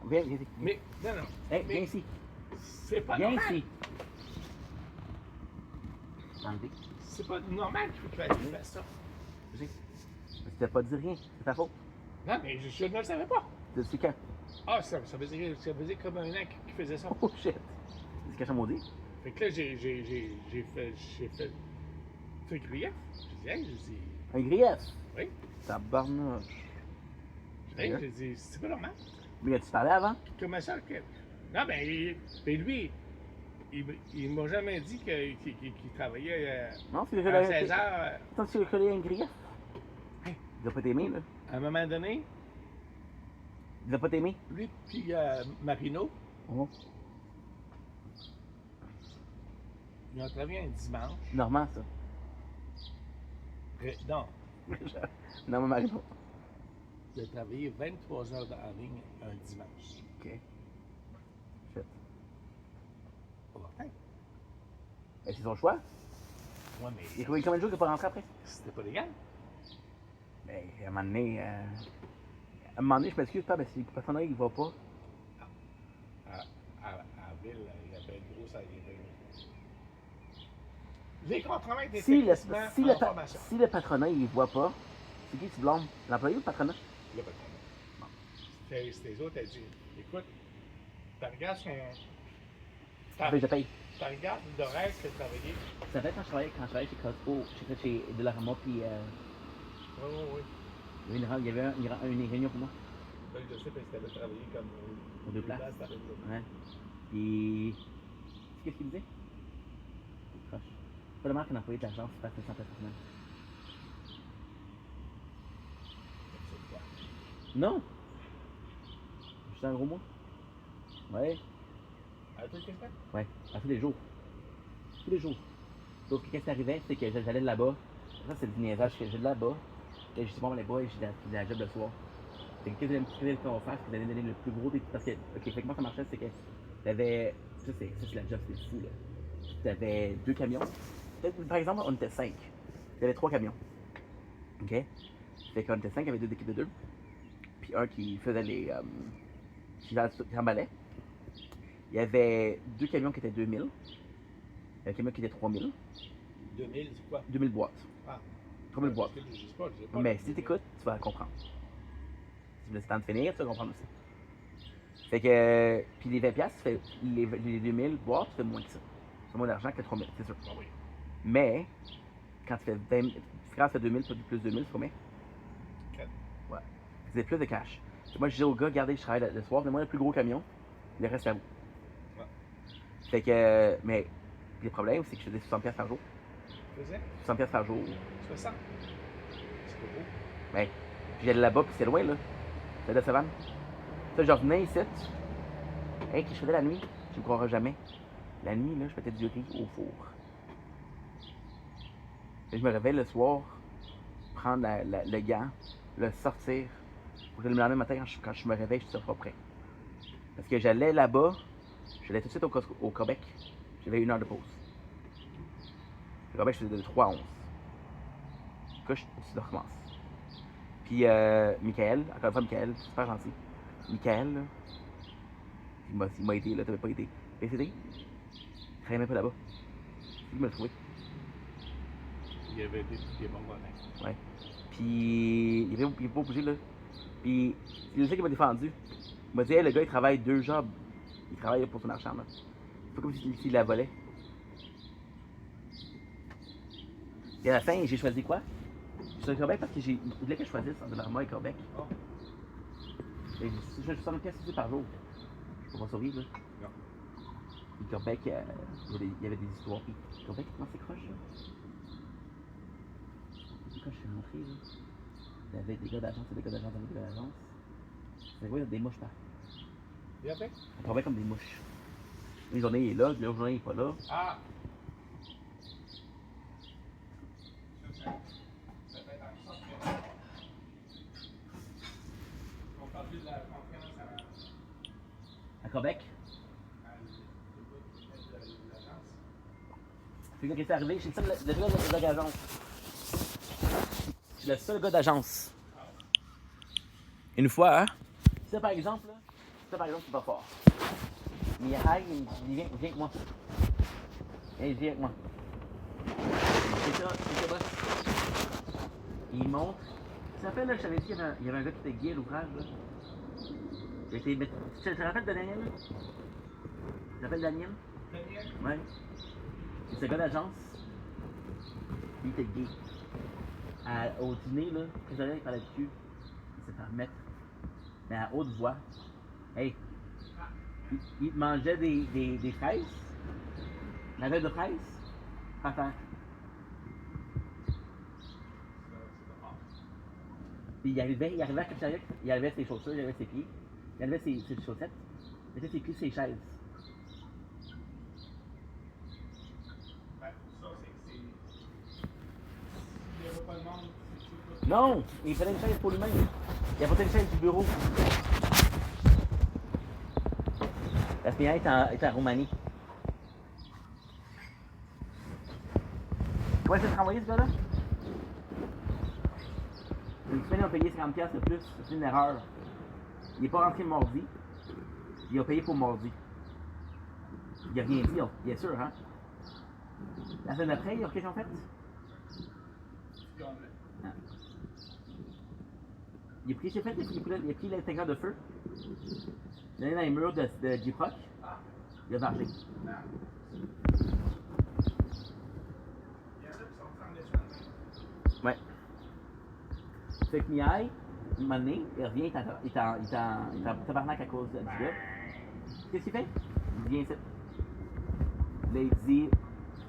Viens ici. Mais, non. Hey, mais viens ici. c'est pas Viens normal. ici. Enlevé. C'est pas normal qu'il fasse ça. Je sais. Mais tu t'as pas dit rien. C'est ta faute. Non, mais je ne le savais pas. Tu as dit quand? Ah, ça faisait comme un an qu'il faisait ça. Oh shit. C'est caché maudit. Fait que là, j'ai fait un grief. J'ai dit, Un grief. oui. Tabarnouche. J'ai dit, c'est pas normal. Mais as-tu parlé avant? Comment ça que. Non, mais lui, il m'a jamais dit qu'il travaillait Non, c'est le à 16 heures. Attends, tu reconnais un grief? Hey. Il doit pas t'aimer, là. À un moment donné, Il doit pas t'aimer? lui puis Marino, Oh. ils ont travaillé un dimanche. Normand, ça. Non, Non, mais Marino. il a travaillé 23 heures en ligne un dimanche. Ok. Shit. Pas longtemps. Et c'est son choix? Ouais, mais Il a trouvé combien de jours qu'il n'est pas rentré après? c'était pas légal. Ben, à un moment donné, je m'excuse pas, mais si personne il va pas. À Ville, il y avait une grosse arrivée. Les contre-maîtres étaient Si quasiment en formation. si le patronat il voit pas, c'est qui tu blâmes? L'employé ou le patronat? Le patronat. Bon. C'était les autres, elle dit, écoute, tu regardes son... Ben, je paye. Tu regardes l'horaire qu'il a travaillé. Ça fait quand je travaillais chez Costco, chez Dollarama, puis Oui. il y avait une réunion pour moi. Ben, je sais, parce que tu avais travaillé comme Aux deux places. t'avais deux. Ouais. Puis, qu'est-ce qu'il disait? Il croche. Pas de marque qu'un employé de l'agence fasse 100 par semaine. C'est quoi? Non! Je suis un gros mois. Ouais. À toi, qu'est-ce que c'est? Ouais, à tous les jours. Tous les jours. Sauf que qu'est-ce qui arrivait, c'est que j'allais de là-bas. Ça, c'est du niaisage que j'ai de là-bas. Et je dis, bon, les boys, j'ai de la job le soir. Fait que qu'est-ce qu'on va faire, c'est que vous allez donner le plus gros des. Parce que, ok, fait que moi, ça marchait, c'est que t'avais. Ça, c'est la job, c'était fou, là. T'avais 2 camions. Par exemple, on était 5. Il y avait 3 camions. Ok? Fait qu'on était 5, il y avait 2 équipes de 2. Puis un qui faisait les. qui emballait. Il y avait 2 camions qui étaient 2000. Il y avait un camion qui était 3000. 2000, c'est quoi? 2000 boîtes. Ah. 3000 boîtes. Je sais pas. Mais si t'écoutes, tu vas comprendre. Si tu laisses le temps de finir, tu vas comprendre aussi. Fait que. Puis les 20$, les 2000 boîtes, tu fais moins que ça. C'est moins d'argent que les 3000, c'est sûr. Ah oui. Mais, quand tu fais 20, quand tu fais 2000, plus 2000, c'est combien? 4. Ouais. C'est plus de cash. Moi, je dis aux gars, regardez, je travaille le soir, donnez-moi le plus gros camion, le reste à vous. Ouais. Fait que. Mais, le problème, c'est que je faisais 60$ par jour. Tu faisais? 60$ par jour. 60. C'est pas beau. Ouais. Puis j'allais là-bas, puis c'est loin, là. C'est de Savane. Ça, je revenais ici. Hey, que je faisais la nuit, tu me croiras jamais. La nuit, là, je faisais du riz au four. Et je me réveille le soir, prendre le gant, le sortir, pour que le lendemain matin, quand je me réveille, je suis pas prêt. Parce que j'allais là-bas, j'allais tout de suite au Québec. J'avais 1 heure de pause. Le Québec, je faisais de 3 à 11. Du coup, je recommence. Puis, Michael, encore une fois, Michael, super gentil. Michael, là, il m'a aidé, là, t'avais pas aidé. PCD, il travaillait même pas là-bas. Il m'a trouvé. Il y avait des bons moments. Ouais. Puis, il est pas obligé, là. Puis, c'est le fait qu'il m'a défendu. Il m'a dit, hey, le gars, il travaille 2 jobs. Il travaille pour son argent, là. C'est pas comme s'il la volait. Et à la fin, j'ai choisi quoi? J'ai choisi Québec parce que il voulait que je choisisse entre Dollarama et Québec. Oh. Et je fais 60$ par jour. Je peux pas survivre, là. Non. Puis Québec, il y avait des histoires. Puis Québec, comment c'est croche, là? Quand je suis rentré, là, il y avait des gars d'agence, des gars d'agence. C'est quoi, il y a des mouches partout. Il y avait? On travaille comme des mouches. Une journée il est là, l'autre journée il est pas là. Ah! On parlait de la confiance À Québec. Puis là, qu'est-ce qui est arrivé? Je suis le seul gars d'agence. Je suis le seul gars d'agence. Une fois, hein? Ça par exemple, là, c'est pas fort. Mais il dit, viens avec moi. Hey, viens avec moi. C'est ça, boss. Il montre. Tu te rappelles, là, je t'avais dit qu'il y avait un gars qui était gay à l'ouvrage, là. Tu te rappelles de Daniel? Tu te rappelles Daniel? Daniel? Ouais. C'est ce gars d'agence. Il était gay. Au dîner, là, désolé, il parlait de cul. Il s'est fait remettre. Mais à haute voix. Hey! Il mangeait des fraises. La veille de fraises. Attends. Puis il arrivait à Capitaine, il arrivait ses chaussures, il arrivait ses pieds, il arrivait ses chaussettes, il mettait ses pieds sur ses chaises. Ben, ça, c'est. Il n'y avait pas de monde. Non! Il prenait une chaise pour lui-même. Il apportait une chaise du bureau. La FBI est en Roumanie. Tu vois, c'est renvoyé ce gars-là? Une semaine, il a payé 50$ de plus. C'est une erreur. Il n'est pas rentré mardi. Il a payé pour mardi. Il n'a rien dit, bien sûr, hein? La semaine après, qu'est-ce qu'ils ont fait? Ah. Il a pris, c'est fait, il a pris l'intégrant de feu. Il a mis dans les murs du proc. Il a marché. Ouais. Fait que Mihai, un moment donné, il revient, il est en tabarnak à cause du gars. Qu'est-ce qu'il fait? Il vient ici. Là, il dit,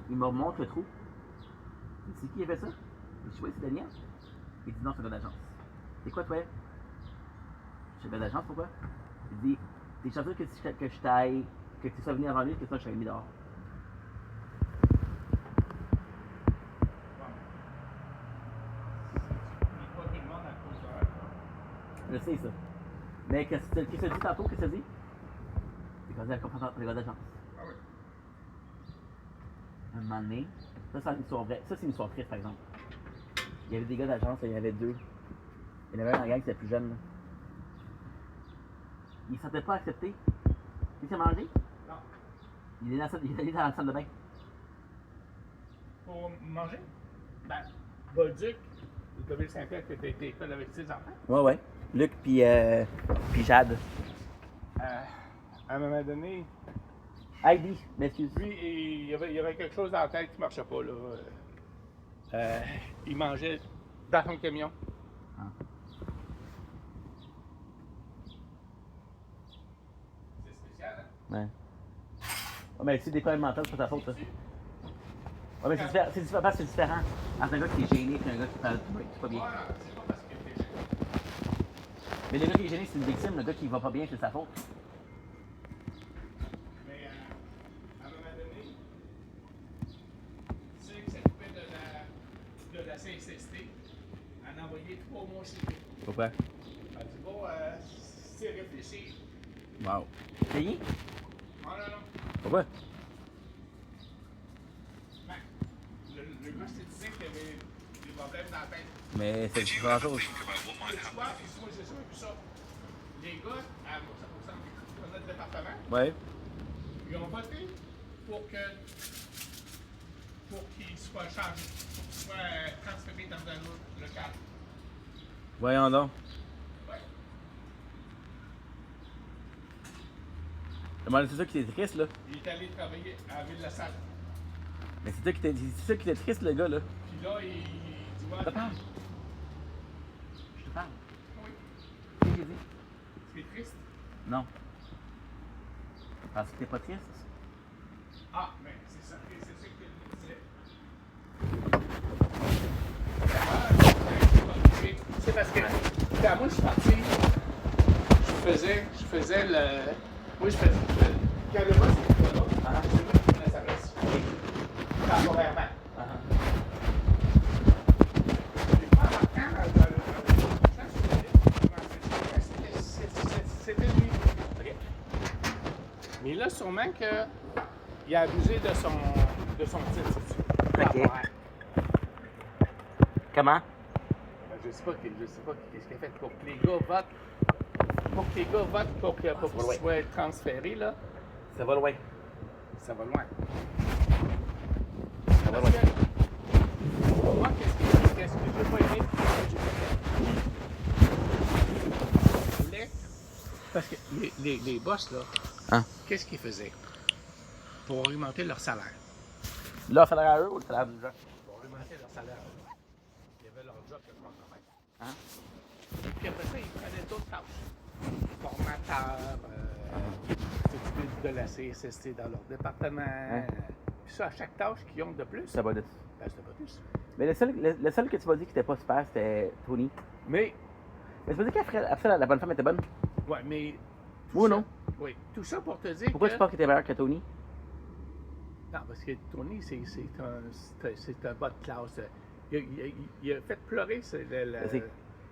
il me remonte le trou. Il dit, c'est qui a fait ça? Je dis, oui, c'est Daniel. Il dit, non, c'est un gars d'agence. C'est quoi, toi? Je suis un gars d'agence, pourquoi? Il dit, t'es chanceux que je t'aille, que tu sois venu avant lui, que ça, je t'aurais mis dehors. Je sais ça. Mais qu'est-ce que tu as dit tantôt? Qu'est-ce que tu as dit? C'est quand même comprendre les gars d'agence. Ah oui. Un moment donné, ça c'est une histoire vraie. Ça c'est une histoire triste par exemple. Il y avait des gars d'agence, il y en avait deux. Il y en avait un dans la gang qui était plus jeune. Là. Il ne se sentait pas accepté. Il s'est mangé? Non. Il est allé dans la salle de bain. Pour manger? Ben, Bolduc, le W Saint-Pierre que tu as été école avec ses enfants. Ouais. Luc puis Jade. À un moment donné, Heidi, m'excuse. lui, il y avait quelque chose dans la tête qui ne marchait pas. Là. Il mangeait dans son camion. Ah. C'est spécial, hein? Ouais. Ouais, mais si des problèmes mentaux, c'est pas ta faute, ça. Ouais, mais c'est différent entre un gars qui est gêné et un gars qui parle pas bien. Voilà, c'est pas parce que t'es gêné. Mais le gars qui est gêné, c'est une victime. Le gars qui va pas bien, c'est sa faute. Mais à un moment donné, tu sais que ça coupait de la CSST, en a envoyé 3 mois chez lui. Pourquoi? Elle a dit, bon, c'est réfléchir. Wow. Payé? Non. Pourquoi? Ben, le gars, je te disais qu'il y avait des problèmes dans la tête. Mais c'est une grande chose. Tu vois, moi, j'ai jamais vu ça. Les gars, à notre département, Ouais. ils ont voté pour qu'il soit changé, qu'il soit transféré dans un autre local. Voyons donc. Ouais. C'est ça qui était triste, là. Il est allé travailler à Ville-la-Salle. Mais c'est ça qui était triste, le gars, là. Puis là, il dit, ouais, Je te parle. Je te parle. oui, Qu'est-ce que j'ai dit? c'est triste. Non. Parce que t'es pas triste? Ah, mais c'est ça que je disais. C'est parce que quand moi je suis parti, je faisais le. Moi je faisais. Quand le boss était là, c'est moi qui prenais sa place. Temporairement. J'ai pas remarqué dans le c'était lui. OK. Mais là, sûrement qu'il a abusé de son titre. OK. Comment? Je sais pas qu'est-ce qu'il a fait pour que les gars votent. Pour que les gars votent pour qu'il soit transféré, là. Ça va loin. Ça va loin. Ça ouais, Parce ouais. que, moi, qu'est-ce que j'ai pas aimé, je voulais, parce que les boss, là, Hein? qu'est-ce qu'ils faisaient pour augmenter leur salaire? Là, ça a l'air à eux ou ça a l'air du genre? Pour augmenter leur salaire. Il y avait leur job de travail. Hein? Puis après ça, ils prenaient d'autres tâches. Formateurs, s'occuper de la CSST dans leur département. Hein? Puis ça, à chaque tâche qu'ils ont de plus, C'est pas de... ben, c'est pas plus. Mais le seul que tu m'as dit qui était pas super, c'était Tony. Mais, Mais tu m'as dit qu'après la bonne femme était bonne? ouais, mais. Oui ou ça- non? Oui. Tout ça pour te dire Pourquoi que. tu penses qu'il était meilleur que Tony? Non, parce que Tony, c'est un bas de classe. Il a fait pleurer. Je sais.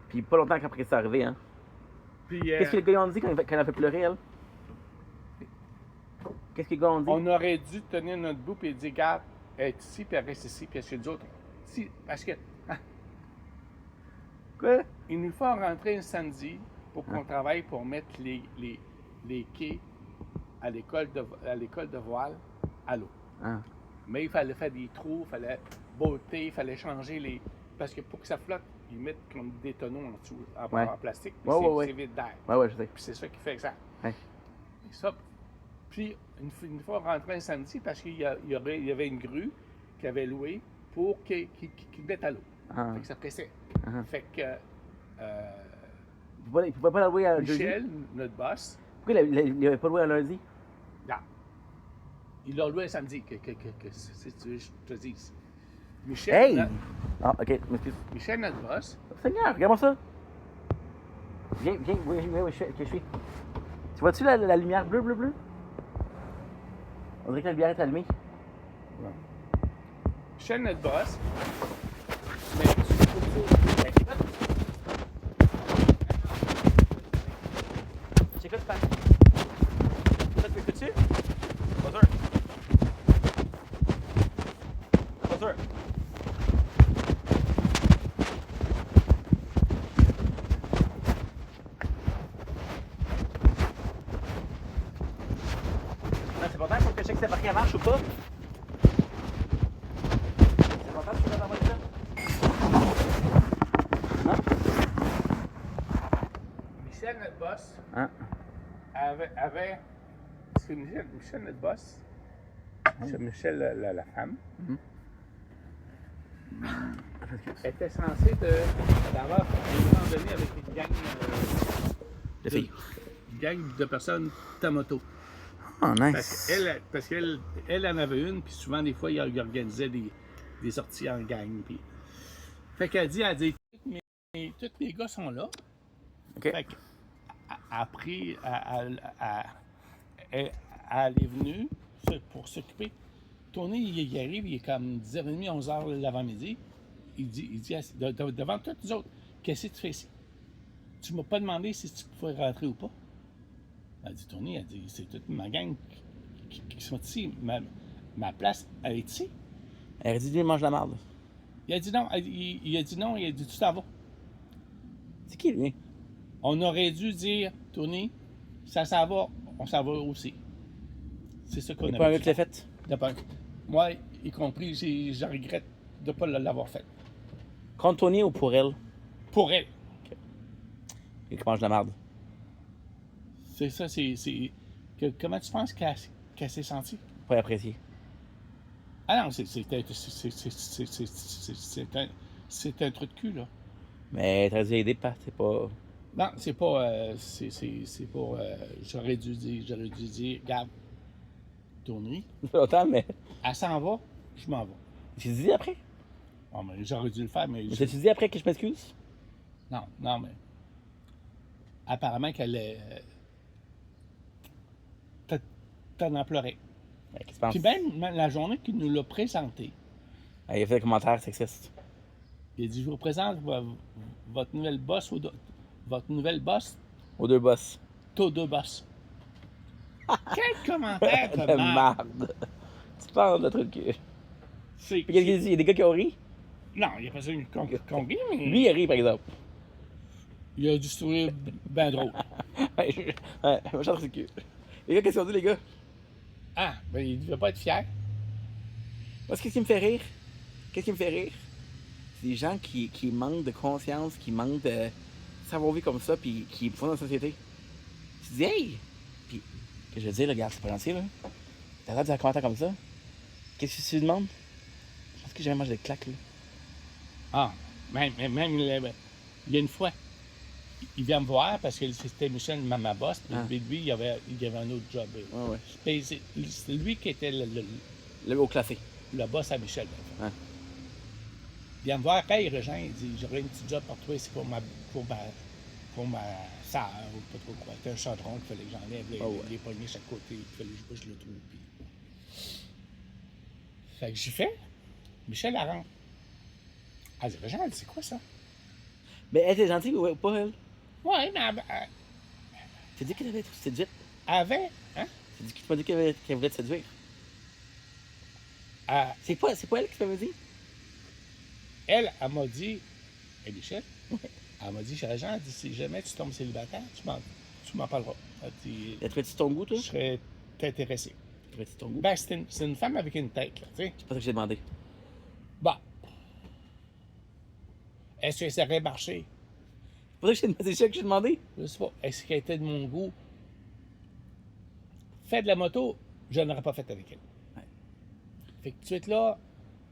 Puis pas longtemps après que c'est arrivé, hein? Puis, Qu'est-ce que les gars ont dit quand elle a fait pleurer, elle? Qu'est-ce que les gars ont dit? on aurait dû tenir notre bout et dire, regarde, elle est ici, puis elle reste ici, puis chez les autres. Si, parce que. Quoi? Il nous faut rentrer un samedi pour qu'on travaille pour mettre les quais à l'école de voile à l'eau. Ah. Mais il fallait faire des trous, il fallait botter, il fallait changer les. Parce que pour que ça flotte, ils mettent comme des tonneaux en dessous, Ouais. en plastique, puis Ouais. c'est vide d'air. Ouais, je sais. Puis c'est ça qui fait ça. Ouais. Et ça. Puis une fois rentré un samedi, parce qu'il y avait une grue qu'il avait louée pour qu'il mette à l'eau. Ah. Fait que ça pressait. Ah. Fait que Il pouvait pas la louer à jeudi? Michel, notre boss, Pourquoi il avait pas loué un lundi? là, il l'a loué un samedi, si tu veux, je te dise. Michel, Hey! notre, Ah, ok, m'excuse. Michel, notre boss, Seigneur, regarde-moi ça! Viens, oui, je suis. Tu vois-tu la lumière bleue? On dirait que la lumière est allumée. Michel, notre boss, mais tu J'écoute pas. Ça, tu m'écoutes-tu? Pas sûr. Pas sûr. Non, c'est pas temps pour que je check si la batterie marche ou pas. C'est pas temps que je dans la voiture. Non? Michel, notre boss, Hein? avait parce que Michel, notre boss, c'est Michel, la femme, était censé d'avoir un moment donné avec une gang, De filles. une gang de personnes Tamoto. Oh, Parce qu'elle en avait une, puis souvent, des fois, il organisait des sorties en gang. Puis... Fait qu'elle dit, tous mes gars sont là. Ok. Fait qu'elle a pris, elle est venue pour s'occuper. Tony, il arrive, il est comme 10h30, 11h l'avant-midi. Il dit devant tous les autres, qu'est-ce que tu fais ici? Tu m'as pas demandé si tu pouvais rentrer ou pas. Elle dit, Tony, elle dit, c'est toute ma gang qui sont ici. Ma place, elle est ici. Elle a dit, lui, mange la marde. Il a dit non, il a dit non, il a dit, tu t'en vas. C'est qui, lui? On aurait dû dire, Tony, ça s'en va, on s'en va aussi. C'est ça qu'on Il a pas un gars qui l'a fait. Moi, y compris, je regrette de ne pas l'avoir fait. Contre Tony ou pour elle? Pour elle. Et qui mange la marde. C'est ça, comment tu penses qu'elle s'est sentie? Pas apprécié. Ah non, c'est un truc de cul, là. Mais t'as dû aider, Pat, c'est pas... Non, c'est pas. C'est pour. J'aurais dû dire, regarde, Tony, Ça fait longtemps, mais... elle s'en va, je m'en vais. J'ai dit après? Bon, mais j'aurais dû le faire, mais. Mais t'as-tu dit après que je m'excuse? Non, mais. Apparemment qu'elle est. T'en en pleurais. Qu'est-ce que tu penses? Puis même la journée qu'il nous l'a présenté, Il a fait des commentaires sexistes. il a dit, je vous présente votre nouvelle boss, votre nouvelle boss, Aux deux boss. Todo Boss. Quel commentaire de De merde! marde. Tu parles de truc. Puis C'est- qu'est-ce qu'il dit? Il y a des gars qui ont ri? Non, il a pas ça une conquête, mais Lui, il a ri, par exemple. il a du sourire bien drôle. Ouais, moi, j'en truc. Les gars, qu'est-ce qu'ils ont dit, les gars? Ah, ben il devait pas être fier. Qu'est-ce qui me fait rire? Qu'est-ce qui me fait rire? C'est des gens qui manquent de conscience, qui manquent de savoir-vivre comme ça, puis qui font dans la société. Tu te dis, hey! Puis, que je veux dire, là, regarde, c'est pas gentil, là. T'as l'air de dire un commentaire comme ça? Qu'est-ce que tu lui demandes? Je pense que j'ai jamais mangé de claques, là. Ah, même il y a une fois, il vient me voir parce que c'était Michel, ma boss, puis Ah. lui, il y avait un autre job. Ouais. Puis c'est lui qui était Le haut classé. le boss à Michel. Ah. Il vient me voir, quand il rejoint, il dit, j'aurais une petite job pour toi, c'est pour ma sœur, ou pas trop quoi. C'était un chaudron qu'il fallait que j'enlève, les poignées chaque côté, il fallait que je le trouve. Puis... Fait que j'ai fait, Michel la rentre. Elle dit, Régent, elle dit, c'est quoi ça? Mais elle était gentille ou pas, elle? Ouais, mais Tu dit qu'elle avait été séduite? elle avait, hein? Tu m'as dit qu'elle voulait te séduire. C'est pas elle qui t'avait dit? Elle m'a dit, et Michel, elle m'a dit, Régent, elle dit, si jamais tu tombes célibataire, tu m'en parleras. Elle dit, Elle trouvait-tu ton goût, toi? je serais intéressé. Trouvais-tu ton goût? Ben, c'est une femme avec une tête, là, tu sais. C'est pas ça que j'ai demandé. Bon. Est-ce que ça aurait marché? C'est pas ça que j'ai demandé. C'est ça que j'ai demandé? Je sais pas. Est-ce qu'elle était de mon goût? Fait de la moto, je n'aurais pas fait avec elle. Ouais. Fait que tout de suite là,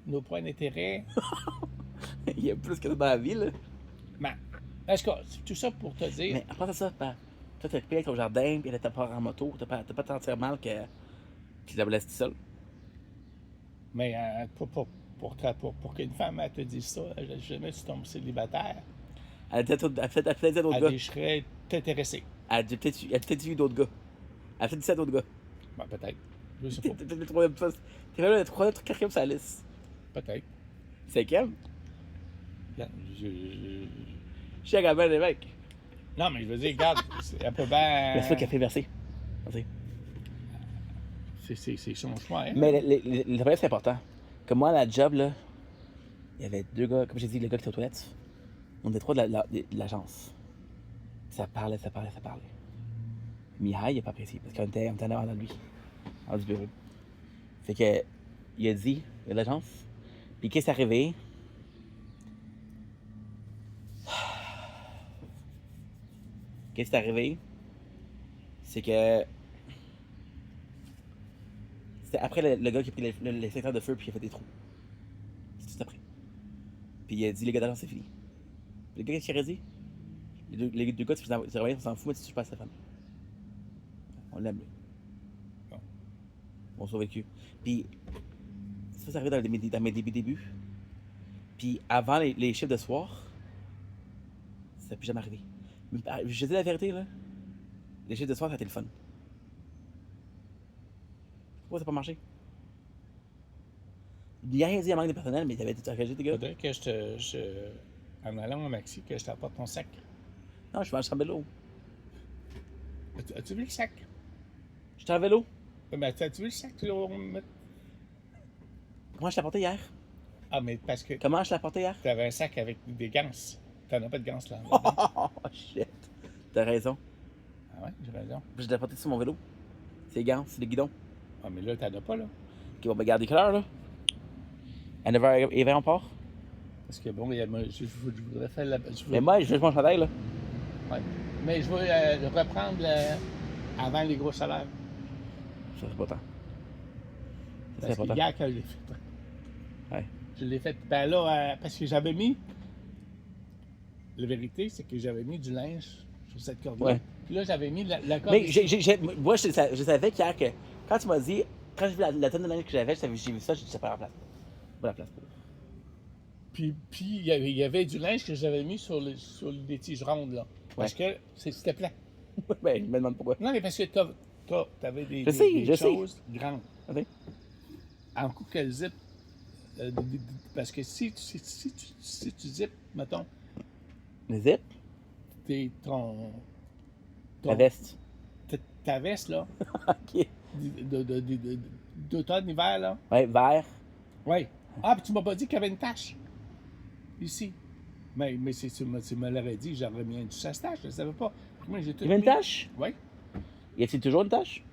nos points d'intérêt. Il y a plus que ça dans la vie, là. Ben, parce que tout ça pour te dire. Mais en passant ça, toi, t'as occupé avec ton jardin, puis elle était pas en moto, t'as pas te sentir mal que tu la laisses tout seul. Mais pour qu'une femme elle te dise ça, jamais tu tombes célibataire, Elle a peut-être dit à d'autres elle gars. dit, je serais intéressé. Elle a peut-être vu d'autres gars. Elle a peut-être dit ça à d'autres gars. Ben, peut-être. Je sais T'es pas. le troisième poste. T'es vraiment le troisième, quatrième sur la liste. Peut-être. Cinquième? Regarde, Je suis à gamin des mecs. Non, mais je veux dire, regarde, elle peut bien. Merci, café versé. Merci. C'est son choix, hein? Mais le travail, c'est important. Comme moi, à la job, là, il y avait deux gars, comme j'ai dit, le gars qui était aux toilettes. On était trois de l'agence. Ça parlait. Mihai, il n'a pas apprécié parce qu'on était en avant de lui, en du bureau. Fait que, il a dit, il y a de l'agence. Puis qu'est-ce qui est arrivé? Qu'est-ce qui est arrivé? C'est que. C'était après le gars qui a pris le secteur de feu puis il a fait des trous. C'est tout après. Puis il a dit, les gars d'agence, c'est fini. Le gars, qu'est-ce qu'il aurait dit? Les deux gars, tu travailles, on s'en fout, mais tu touches pas à sa femme. On l'aime, lui. Bon. On s'est vécu. Puis, ça arrivé dans mes débuts. Puis, avant les chiffres de soir, ça n'a plus jamais arrivé. Mais, je dis la vérité, là. Les chiffres de soir, ça a été le fun. Pourquoi ça n'a pas marché? Il n'y a rien dit à manque de personnel, mais t'avais tout engagé, tes gars. Faudrait que en allant au Maxi, que je t'apporte ton sac. Non, je suis en vélo. As-tu vu le sac? Je suis en vélo. Ben, as-tu vu le sac? Comment je l'ai apporté hier? Ah, mais parce que Comment je l'ai apporté hier? t'avais un sac avec des ganses. T'en as pas de ganses, là. Oh, shit. T'as raison. Ah ouais, j'ai raison. Je l'ai apporté sur mon vélo. C'est les gants, c'est le guidon. Ah, mais là, t'en as pas, là. Ok, bon, ben, regardez quelle heure, là? À 9h, on part. Parce que bon, je voudrais faire la. Mais moi, je veux mon chandail, là. Ouais. Mais je vais reprendre avant les gros salaires. Ça serait pas tant. Ça Parce serait que pas tant. hier, quand je l'ai fait. Ouais. Je l'ai fait. Ben là, parce que j'avais mis. La vérité, c'est que j'avais mis du linge sur cette corde-là. Ouais. Puis là, j'avais mis la corde. Mais moi, je savais qu'hier que quand tu m'as dit, quand j'ai vu la tonne de linge que j'avais, j'ai vu ça, j'ai dit, c'est pas la place. Pas la place pour. Puis il y avait du linge que j'avais mis sur les tiges rondes, là. Parce que c'était plat. Ben, je me demande pourquoi. Non, mais parce que t'avais des Je sais. choses grandes. Ok. En coup que le zip. Parce que si tu zippes, mettons, Le zip, ton la veste. ta veste, là, Ok. d'automne, hiver, là. Ouais, vert. Oui. Ah, puis tu m'as pas dit qu'il y avait une tache. Ici. Mais tu me l'aurais dit, j'aurais mis une tache, je ne savais pas. Moi, j'ai tout Il y avait une mis. tache? Oui. Y a-t-il toujours une tache?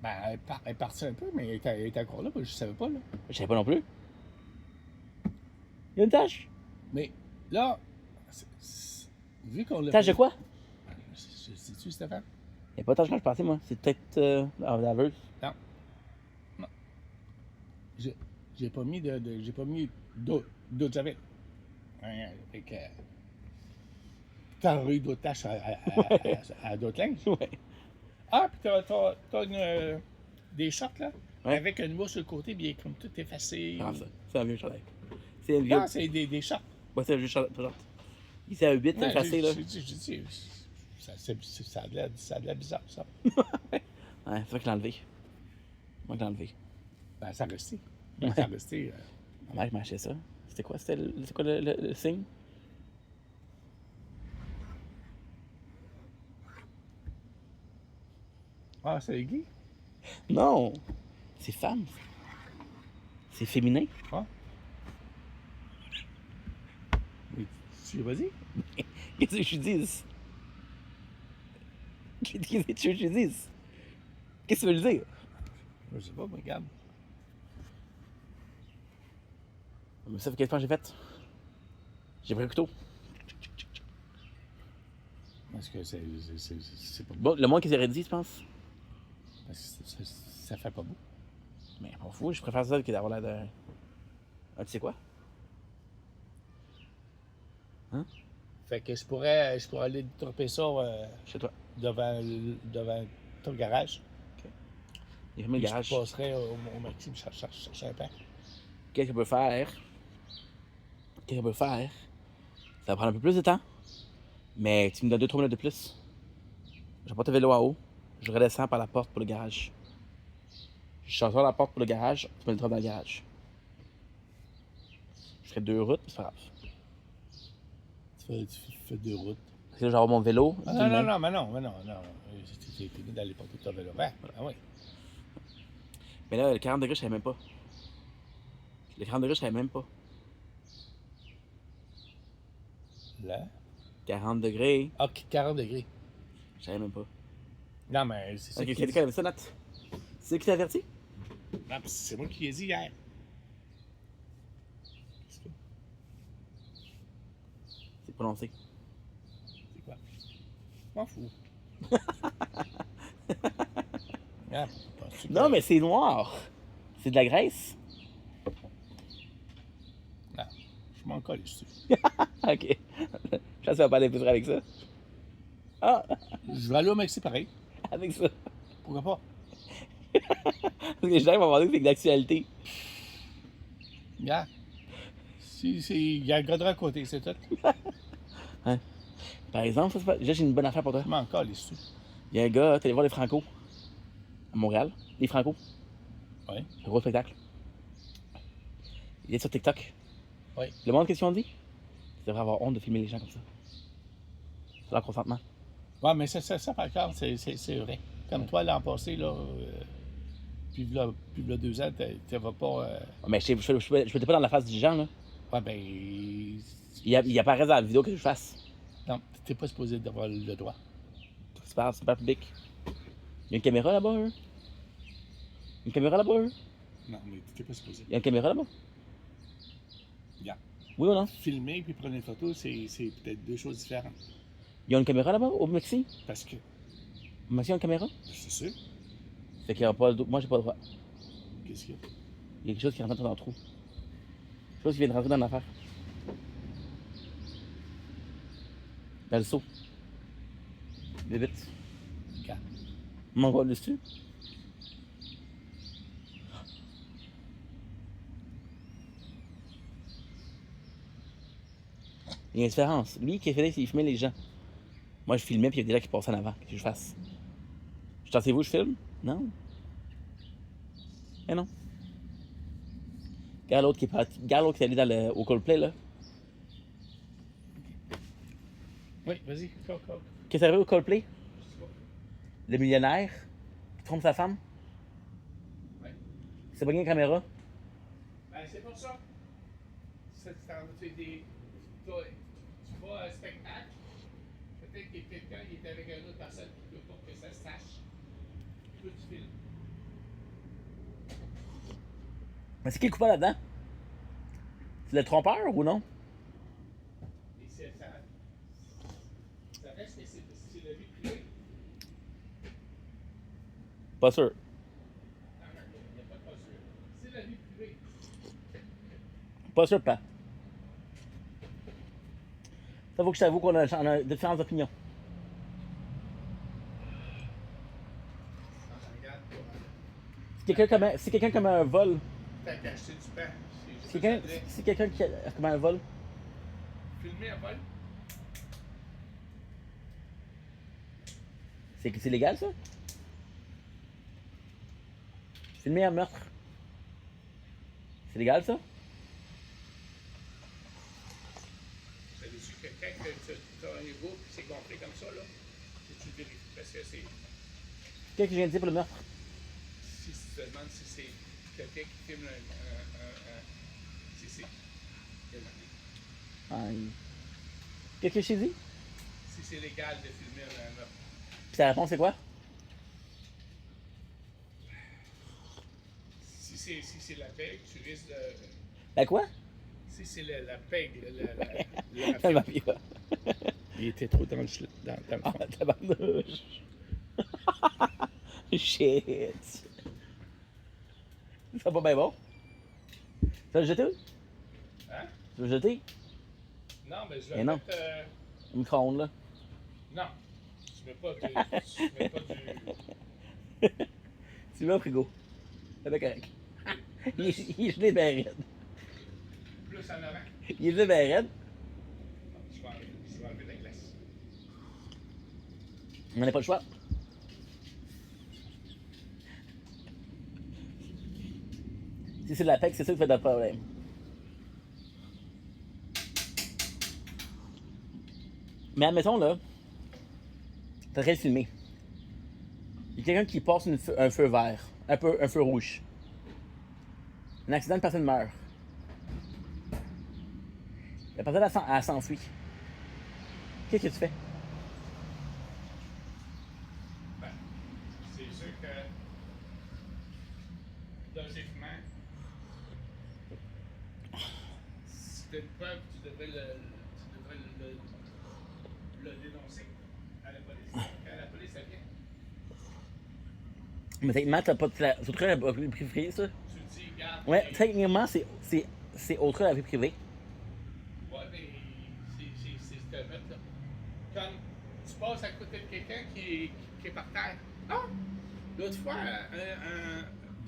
Ben, elle est partie un peu, mais elle était encore là, je savais pas, là. Je savais pas non plus. Il y a une tache. Mais là, vu qu'on l'a Tache de quoi? Sais-tu, Stéphane? Il n'y a pas de tache quand je partais, moi. C'est peut-être laveuse. Non. Non. J'ai pas mis j'ai pas mis d'eau de javel. Fait que t'as eu d'autres tâches à d'autres linges. Ouais. Ah, puis t'as des shorts, là, Ouais. avec un niveau sur le côté, bien comme tout effacé. Ah, ça. C'est un vieux chandail. C'est un vieux. Non, c'est des shorts. Ouais, c'est un vieux chandail. Il c'est un 8, c'est facile, là. Ça a l'air bizarre, ça. Ouais, c'est vrai que je l'ai enlevé. Moi, je l'ai enlevé. Ben, ça a resté. Ouais. Ça a resté. Ma mère m'a acheté ça. C'était quoi? C'était c'est quoi le signe? Ah, c'est Guy? Non! C'est femme. C'est féminin. Ah. Mais tu vas-y? Qu'est-ce que je dise? Qu'est-ce que tu veux que je dise? Qu'est-ce que tu veux dire? Je sais pas, mais regarde. Mais ça fait quel temps que j'ai fait? J'ai pris un couteau. Parce que c'est pas beau. Bon, le moins qu'ils auraient dit, je pense. Parce que ça fait pas beau. Mais m'en fous, je préfère ça que d'avoir l'air d'un. Ah, tu sais quoi? Fait que je pourrais aller dropper ça Chez toi. devant ton garage. Il a fermé le Puis garage. je passerai au Maxime chercher un pain. Qu'est-ce qu'on peut faire? Qu'est-ce qu'on peut faire? Ça va prendre un peu plus de temps. Mais tu me donnes 2-3 minutes de plus. J'apporte le vélo en haut. Je redescends par la porte pour le garage. Je sors la porte pour le garage. Tu me le drops dans le garage. Je ferai 2 routes, mais c'est pas grave. Tu fais 2 routes. Parce que là, j'aurai mon vélo. Ah, non, mais non. T'es mieux d'aller porter ton vélo. Ouais, ah oui. Mais là, le 40 degrés, je savais même pas. Le 40 degrés, je savais même pas. Là? 40 degrés, Ah, 40 degrés. je savais même pas. Non, mais c'est ça. Ok, qui quelqu'un avait ça, Nat? C'est qui t'a averti? Non, c'est moi qui l'ai dit hier. C'est prononcé. C'est quoi? M'en fous. Ah, Non, mais c'est noir. C'est de la graisse. Non, je m'en colle dessus. Ok. Je pense que tu vas pas aller plus avec ça. Ah, Je vais aller au Maxi pareil. avec ça. Pourquoi pas? Parce que les gens vont demander que c'est de l'actualité. Regarde. Il y a un cadre à côté, c'est tout. Par exemple, ça, c'est pas... Déjà, j'ai une bonne affaire pour toi. Je m'en colle dessus. Il y a un gars, t'es allé voir les Franco à Montréal. Les Franco. Oui. Un gros spectacle. Il est sur TikTok. Oui. Le monde, qu'est-ce qu'ils ont dit? Tu devrais avoir honte de filmer les gens comme ça. C'est leur consentement. Ouais, mais ça par contre, c'est vrai. Comme toi, l'an passé, là, puis là 2 ans, tu vas pas. Mais je m'étais pas dans la face du gens, là. Ouais, ben. Il apparaît dans la vidéo que je fasse. Non, t'es pas supposé d'avoir le droit. C'est pas public. Il y a une caméra là-bas, eux? Une caméra là-bas, eux? Non, mais t'es pas supposé. Il y a une caméra là-bas? Regarde. Oui ou non? Filmer puis prendre une photo, c'est peut-être 2 choses différentes. Il y a une caméra là-bas, au Mexique? Parce que, Au Mexique, il y a une caméra? c'est sûr. Fait qu'il y a pas le... Moi, j'ai pas le droit. Qu'est-ce qu'il y a? Il y a quelque chose qui rentre dans le trou. Quelque chose qui vient de rentrer dans l'affaire. Dans le seau. Vite. Regarde. M'en va dessus. Il y a une différence. Lui qui a fait, il filmait les gens. Moi, je filmais, puis il y a des gens qui passaient en avant. Qu'est-ce que je fasse? Je t'en sais vous, je filme? Non. Eh non. Regarde l'autre qui est parti. Regarde l'autre qui est allé au Coldplay, là. Oui, vas-y, go. Qu'est-ce qui est arrivé au Coldplay? Le millionnaire qui trompe sa femme? Ouais. C'est pas une caméra? Ben, c'est pour ça. Tu vas à un spectacle, peut-être que quelqu'un est avec une autre personne qui veut pas que ça se sache. Puis toi, tu filmes. Mais c'est qui le coupable là-dedans? C'est le trompeur ou non? Et ça reste que c'est la vie privée. Pas sûr. Non, il n'y a pas sûr. C'est la vie privée. Pas sûr, pas. Ça faut que je t'avoue qu'on a différentes opinions. Quand je regarde pour Si quelqu'un commet un vol, t'as caché du pain. si quelqu'un qui commet un vol, Filmer un vol? c'est légal ça? Filmer un meurtre. C'est légal ça? Ça veut dire que quand tu as un ego et c'est gonflé comme ça, là, tu le vérifies. Parce que c'est. Qu'est-ce que je viens de dire pour le meurtre? Si tu te demandes si c'est quelqu'un qui filme si c'est. Qu'est-ce que je t'ai dit? Si c'est légal de filmer un meurtre. Puis ta réponse c'est quoi? Si c'est la pègle, tu risques de. Ben quoi? Si c'est la pègle, Ça m'a fait quoi? Il était trop dans le Ah, tabarnouche. Shit. C'est pas bien bon. Tu vas le jeter? Hein? Tu veux le jeter? Non, mais je Eh vais non. mettre. Au micro-ondes là. Non. Tu mets pas du. Tu le mets au frigo. C'est bien correct. Il est gelé bien raide. Plus en avant. Il est gelé bien raide. Je vais enlever de la glace. On n'a pas le choix. Si c'est de la PEC, c'est ça qui fait notre problème. Mais admettons là, t'as rien filmé. Il y a quelqu'un qui passe un feu vert, un feu rouge. Un accident, une personne meurt. La personne elle s'enfuit. Qu'est-ce que tu fais? Ben, c'est sûr que. Logiquement, si tu as une preuve, tu devrais le dénoncer à la police. Quand la police elle vient, Mais techniquement, t'as pas de. C'est autre la vie privée, ça? tu le dis, regarde. Ouais, techniquement, c'est autre la vie privée. Ouais, mais c'est ce meurtre là. Comme tu passes à côté de quelqu'un qui est par terre. Ah! L'autre fois,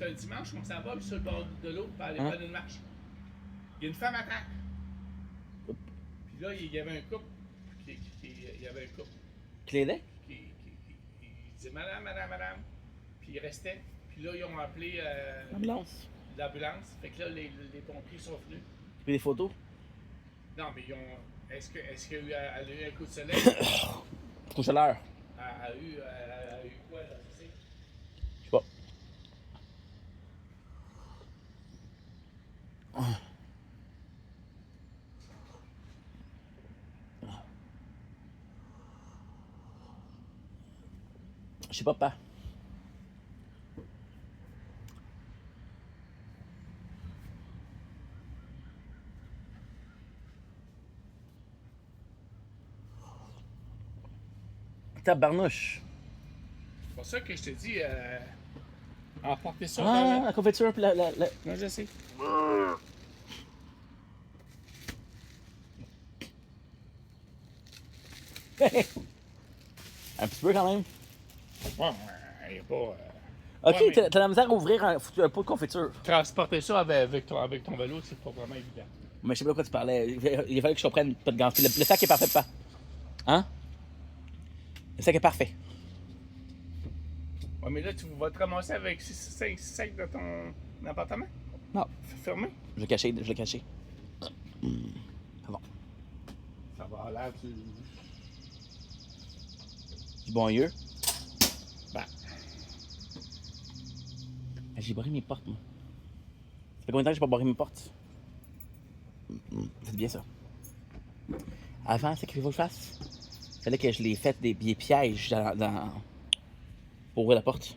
un dimanche, on s'en va sur le bord de l'eau pour aller prendre une marche. Il y a une femme à terre. Puis là, il y avait un couple. Il y avait un couple Qui l'aidait? qui disait madame, madame, madame. Puis il restait. Puis là, ils ont appelé L'ambulance. l'ambulance. Fait que là, les pompiers sont venus. Tu fais des photos? Non, mais ils ont. Est-ce qu'elle a eu un coup de soleil? Trop chaleur. Elle a eu quoi, là, tu sais? Je sais pas. Je sais pas. Tabarnouche. C'est pour ça que je te dis, emporter ça. Ah, la confiture, puis la... Non, je sais. Un petit peu quand même. Ouais, il n'y a pas. Ok, Ouais, mais- t'as la misère à ouvrir un pot de confiture. Transporter ça avec ton vélo, c'est pas vraiment évident. Mais je sais pas de quoi tu parlais. Il fallait que je comprenne pas de gants. Le sac est parfait, pas. Hein? Le sac est parfait. Ouais, mais là, tu vas te ramasser avec 5 sacs dans ton appartement? Non. Fermé? Je l'ai caché. C'est bon. Ça va avoir l'air Du bon lieu. Ben, J'ai barré mes portes, moi. Ça fait combien de temps que j'ai pas barré mes portes? C'est bien ça. Avant, c'est qu'il faut que je fasse. Il fallait que je les fasse des pièges pour ouvrir la porte.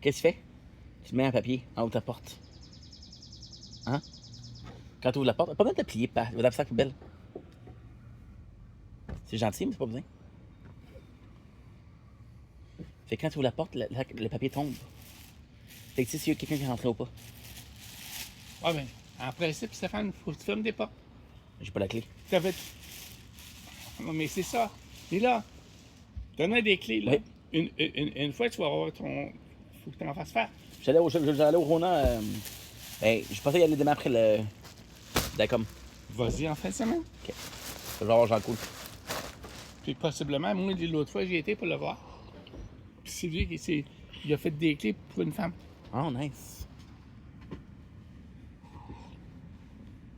Qu'est-ce que tu fais? Tu mets un papier en haut de ta porte. Hein? Quand tu ouvres la porte, pas besoin de la plier, pas. Il va dans le sac poubelle. C'est gentil, mais c'est pas besoin. Fait que quand tu ouvres la porte, le papier tombe. Fait que tu sais s'il y a quelqu'un qui est rentré ou pas. Ouais, mais en principe, Stéphane, faut que tu fermes des portes. J'ai pas la clé. T'avais. Non, mais c'est ça. Et là, donne-moi des clés, là. Oui. Une fois, tu vas avoir ton. Faut que tu en fasses faire. J'allais au Rona. Je pensais y aller demain après le. D'accord. Vas-y en fin de semaine. Ok. Je vais voir Jean Cool. Puis possiblement, moi, l'autre fois, j'y étais pour le voir. Puis c'est lui il a fait des clés pour une femme. Oh, nice.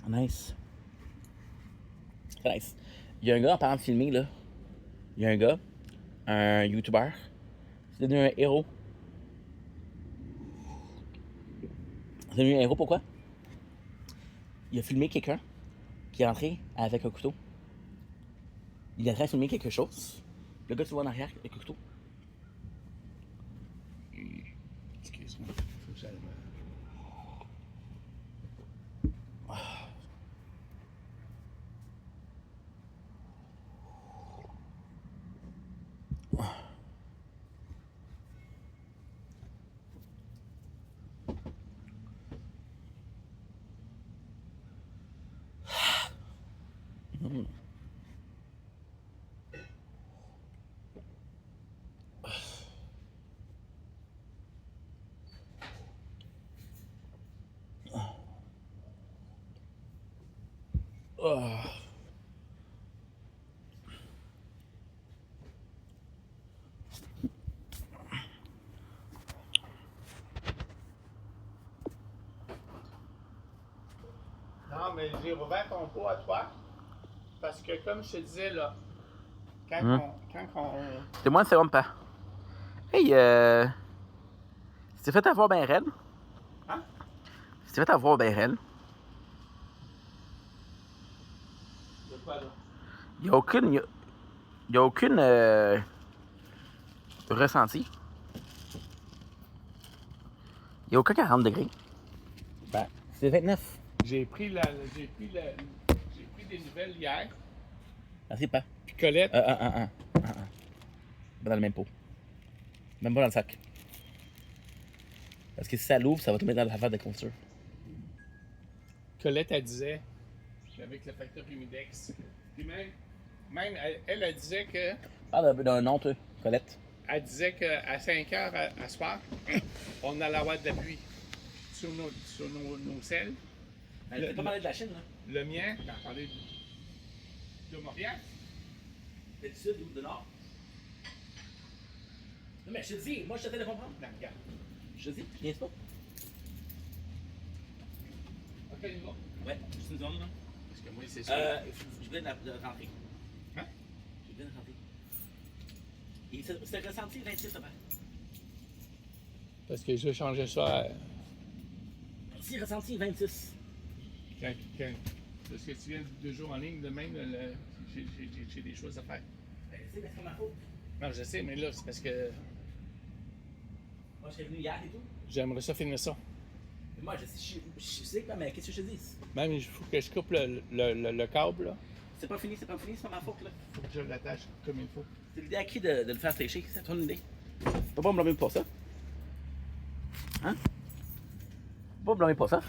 Nice. C'est nice. Il y a un gars en parlant de filmer, là. Il y a un gars, un YouTuber. C'est devenu un héros. C'est devenu un héros, pourquoi? Il a filmé quelqu'un qui est rentré avec un couteau. Il est en train de filmer quelque chose. Le gars, tu vois en arrière, avec un couteau. Excuse-moi. Faut que j'aille me... Non, mais j'ai rouvert ton pot à toi. Parce que, comme je te disais, là, quand on... C'est moi, c'est vraiment pas. Hey, tu t'es fait avoir ben raide? Hein? Tu t'es fait avoir ben raide? De quoi, là? Il y a aucune ressenti. Il n'y a aucun 40 degrés. Ben, c'est 29. J'ai pris des nouvelles hier. Merci pas. Puis Colette, Pas dans le même pot. Même pas dans le sac. Parce que si ça l'ouvre, ça va tomber dans l'affaire de confiture. Colette, elle disait, avec le facteur humidex, puis même elle disait que, Parle d'un nom, toi, Colette. elle disait qu'à 5 heures à soir, on allait avoir de la pluie sur nos selles. Elle pas parler de la Chine, là. Le mien, t'as parlé de Montréal. C'est du sud ou du nord? Non, mais je te dis, moi, je t'attends de comprendre. Non, regarde. Je te dis, je viens pas. OK, il va. Ouais, c'est une zone, là. Parce que moi, c'est ça. Je viens de rentrer. Hein? Je viens de rentrer. Et c'est ressenti 26, ça va. Parce que je changeais ça Si, ressenti 26. parce que tu viens 2 jours en ligne, de même, j'ai des choses à faire. Ben, c'est parce que ma faute. Non, je sais, mais là, c'est parce que Moi, je suis venu hier et tout. j'aimerais ça filmer ça. Mais moi, je sais quoi, mais qu'est-ce que je te dis? Même, il faut que je coupe le câble, là. C'est pas fini, c'est pas ma faute, là. Faut que je l'attache comme il faut. C'est l'idée à qui de le faire sécher? C'est ton idée. Faut pas me blâmer pour ça. Hein? Faut pas me blâmer pour ça.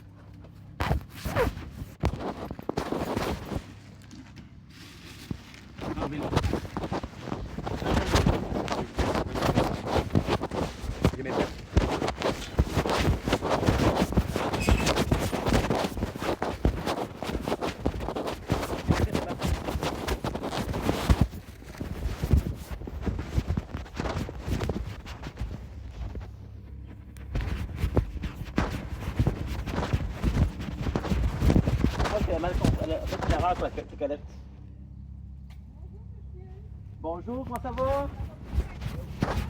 Colette. Bonjour, comment ça va?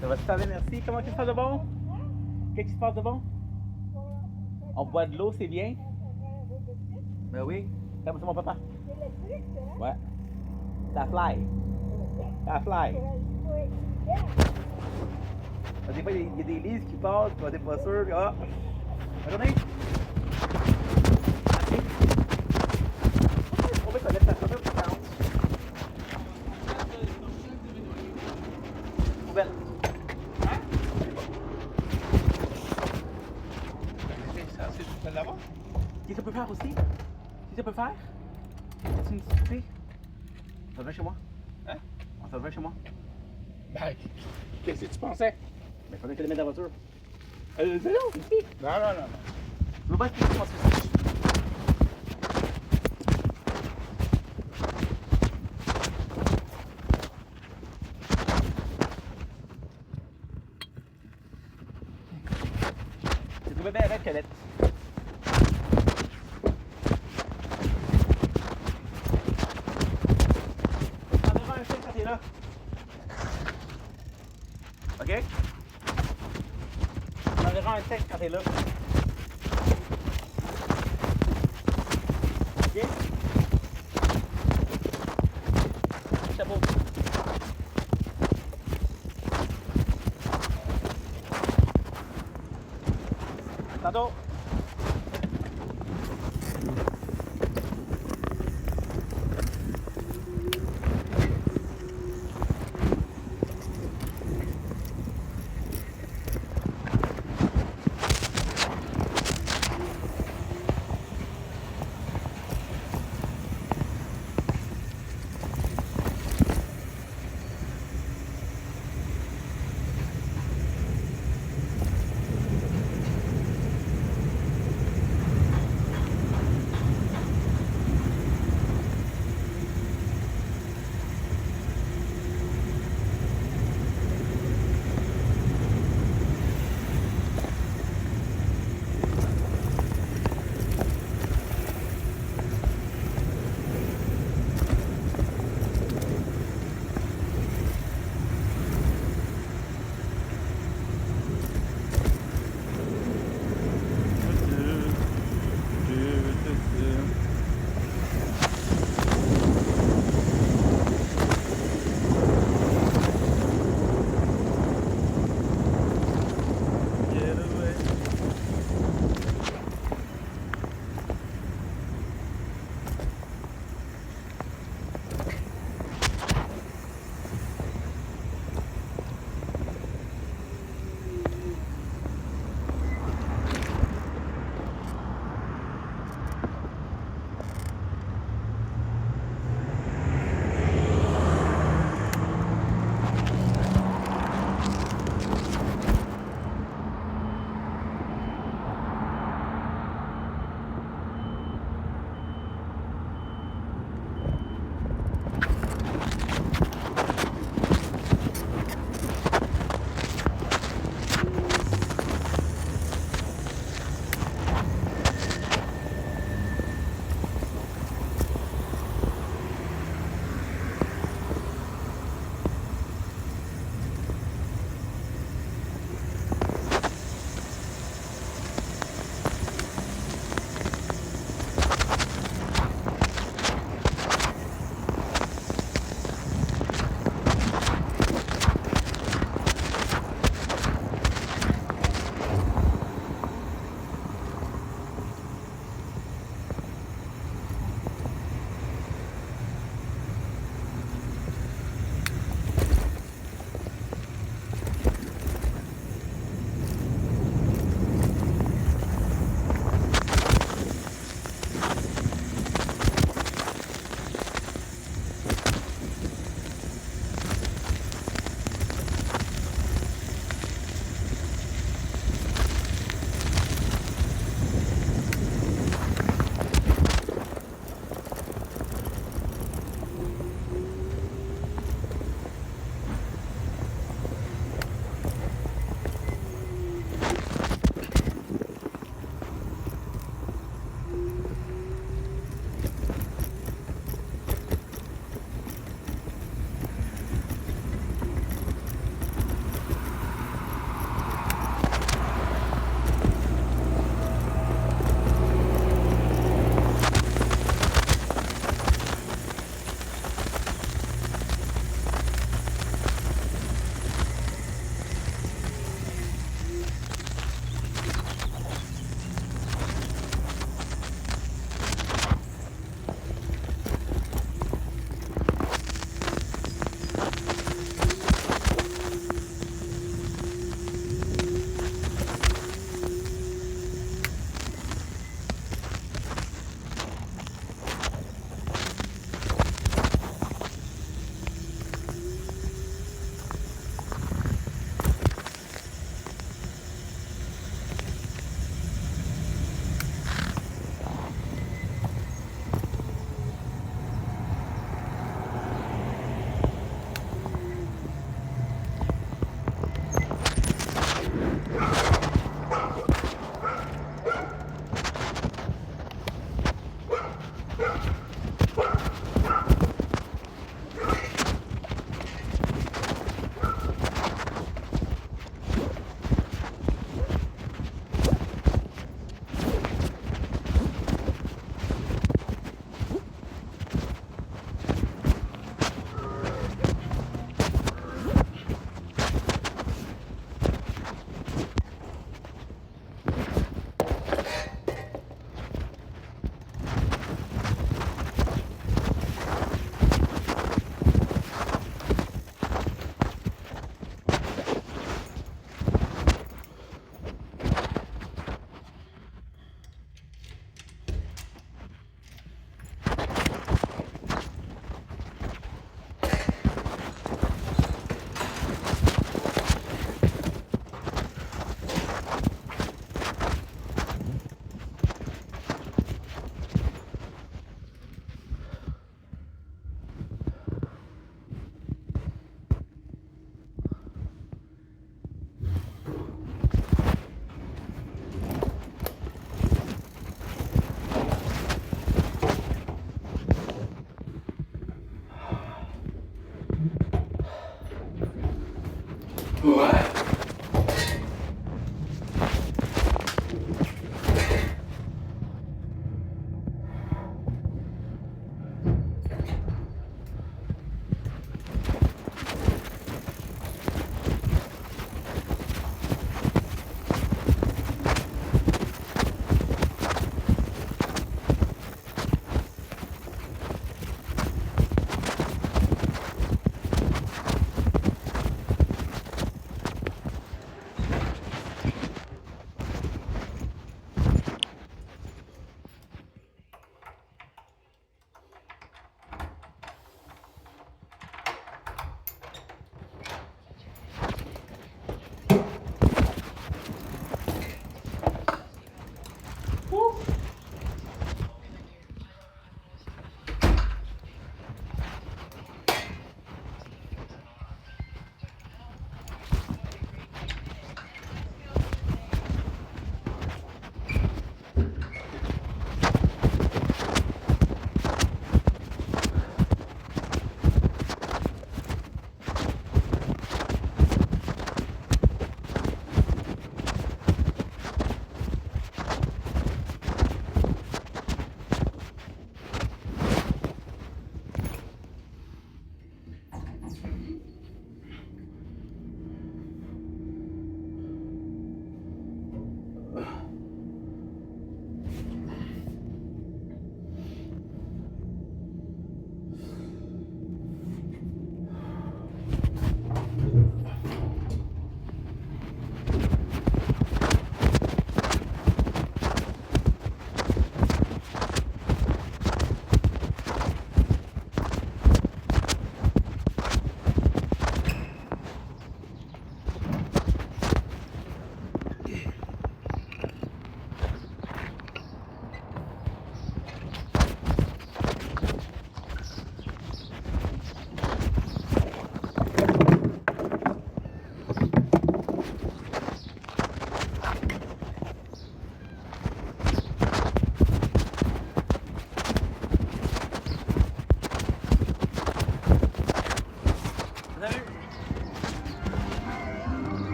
Ça va super bien, merci. Comment ça se passe de bon? Qu'est-ce qui se passe de bon? On boit de l'eau, c'est bien? Ben oui. C'est mon papa. Ouais. Ça fly. Ça fly. Des fois, il y a des livres qui passent, tu vas être pas sûr. Ah! Bonne journée! Tu peux l'avoir? Qu'est-ce que ça peut faire aussi? Qu'est-ce que ça peut faire? C'est une petite poupée? Ça vient chez moi? Hein? Ça vient chez moi? Ben, qu'est-ce que tu pensais? Mais il faudrait que je le mette dans la voiture. Le vélo? Ici? Non, non, non, non. Je veux pas expliquer comment ça se fait. C'est trouvé bien avec Colette. T'en auras un chèque quand t'es là. OK? T'en auras un texte quand t'es là. OK? Chapeau. Tantôt.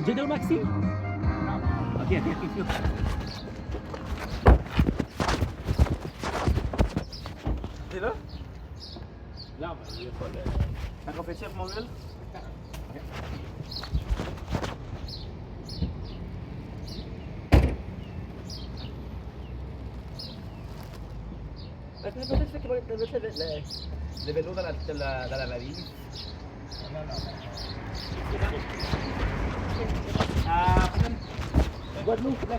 J'ai Maxi? Non. Ok, ok. T'es là? Non, mais il n'y a pas de. Un compétition pour mon huile? Peut-être le vélo dans la valise. Non, non. Ah, Guadeloupe, là.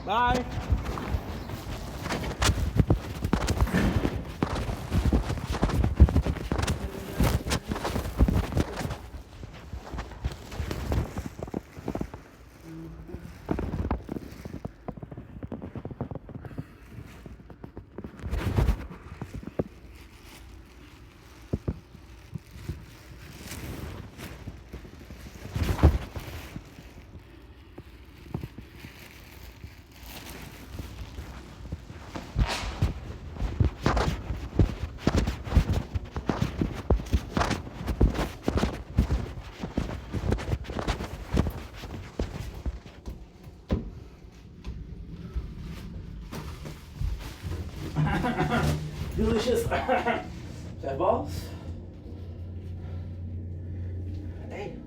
Bye. Delicious. Ça passe. Hey.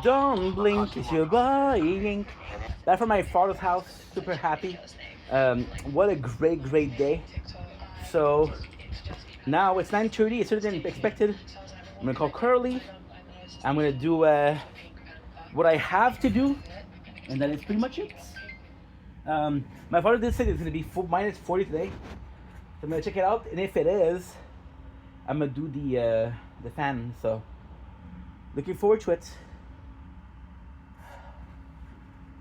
Don't blink, it's your buying. That from my father's house. Super happy. What a great day. So now it's 9:30. It's sooner than expected. I'm gonna call Curly. I'm gonna do what I have to do, and that is pretty much it. My father did say it's gonna be minus 40 today, so I'm gonna check it out. And if it is, I'm gonna do the fan. So looking forward to it.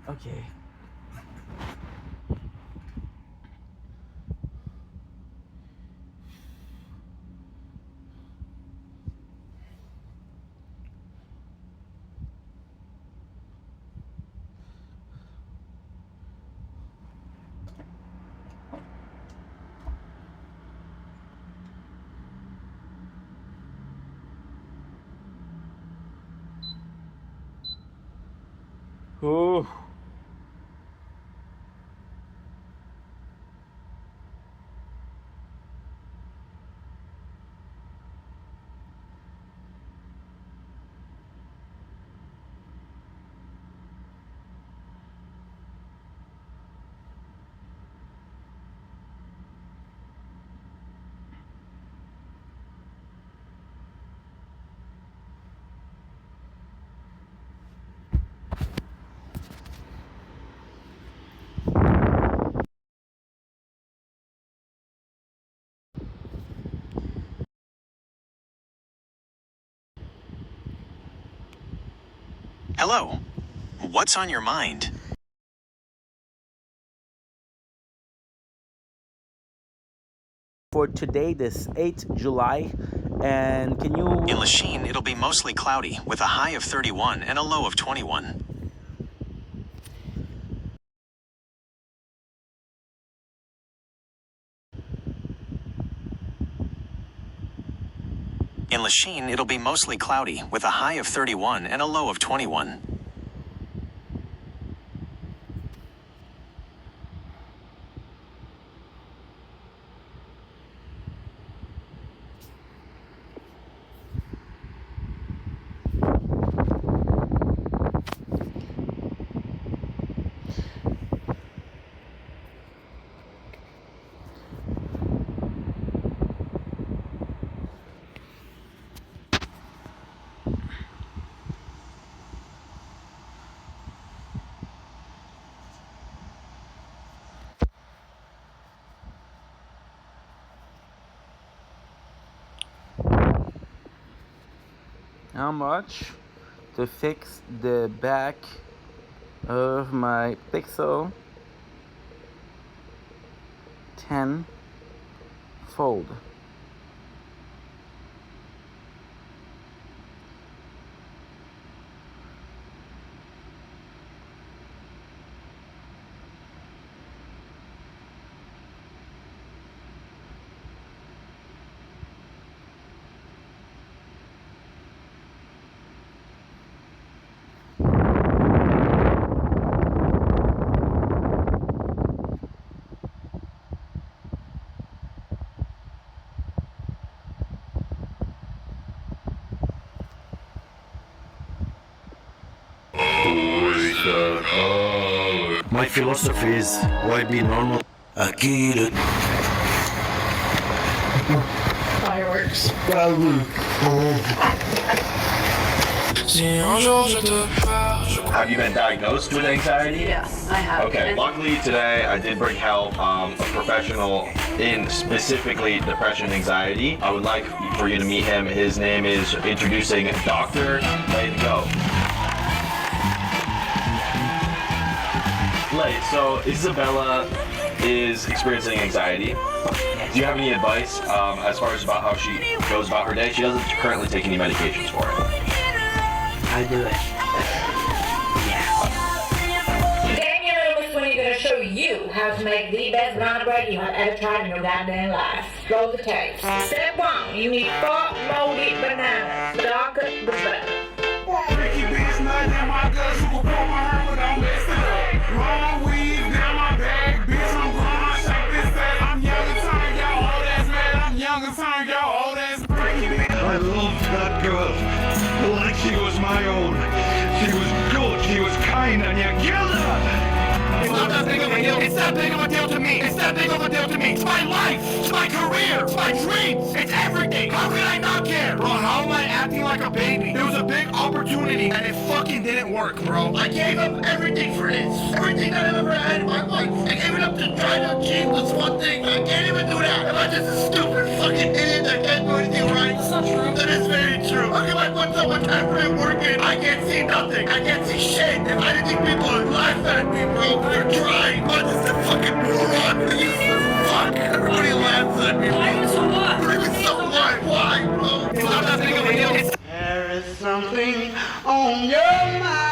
Okay. Oh. Hello. What's on your mind? For today, this 8th July, and can you... In Lachine, it'll be mostly cloudy with a high of 31 and a low of 21. In Lachine, it'll be mostly cloudy with a high of 31 and a low of 21. How much to fix the back of my Pixel 10 Fold? My philosophy is why be normal? I get it. Fireworks. Have you been diagnosed with anxiety? Yes, I have. Okay, And luckily today I did bring help, a professional in specifically depression and anxiety. I would like for you to meet him. His name is introducing Dr. Lay Go. Lay, so Isabella is experiencing anxiety. Do you have any advice as far as about how she goes about her day? She doesn't currently take any medications for it. I do it. Daniel was going to show you how to make the best banana bread you have ever tried in your goddamn life. Roll the tapes. Step 1, you need 4 moldy bananas. The darker, the better. Ricky bitch, nothing in my guts. You can pull my hair, but don't mess it up. Long weave down my back, bitch. I'm gonna shake this ass. I'm young and tired, y'all old ass man. I'm young and tired, y'all old ass. Ricky bitch. I loved that girl like she was my own. She was good, she was kind, and you killed her. It's not that big of a deal. It's that big of a deal to me. It's that big of a deal to me. It's my life. It's my career. It's my dreams. It's everything. How could I not care? Bro, how am I acting like a baby? There was a big opportunity and it fucking didn't work, bro. I gave up everything for this. Everything that I've ever had in my life. I gave it up to try to achieve this one thing. I can't even do that. Am I just a stupid fucking idiot that can't do anything right? That's not true. That is very true. How come I put so much effort in working? I can't see nothing. I can't see shit. If I didn't think people would laugh at me, bro. They're trying. I'm just a fucking moron. Fuck. Everybody laughs at me. So what? So what? Why, bro? It's not that big of a deal. It's There is something on your mind.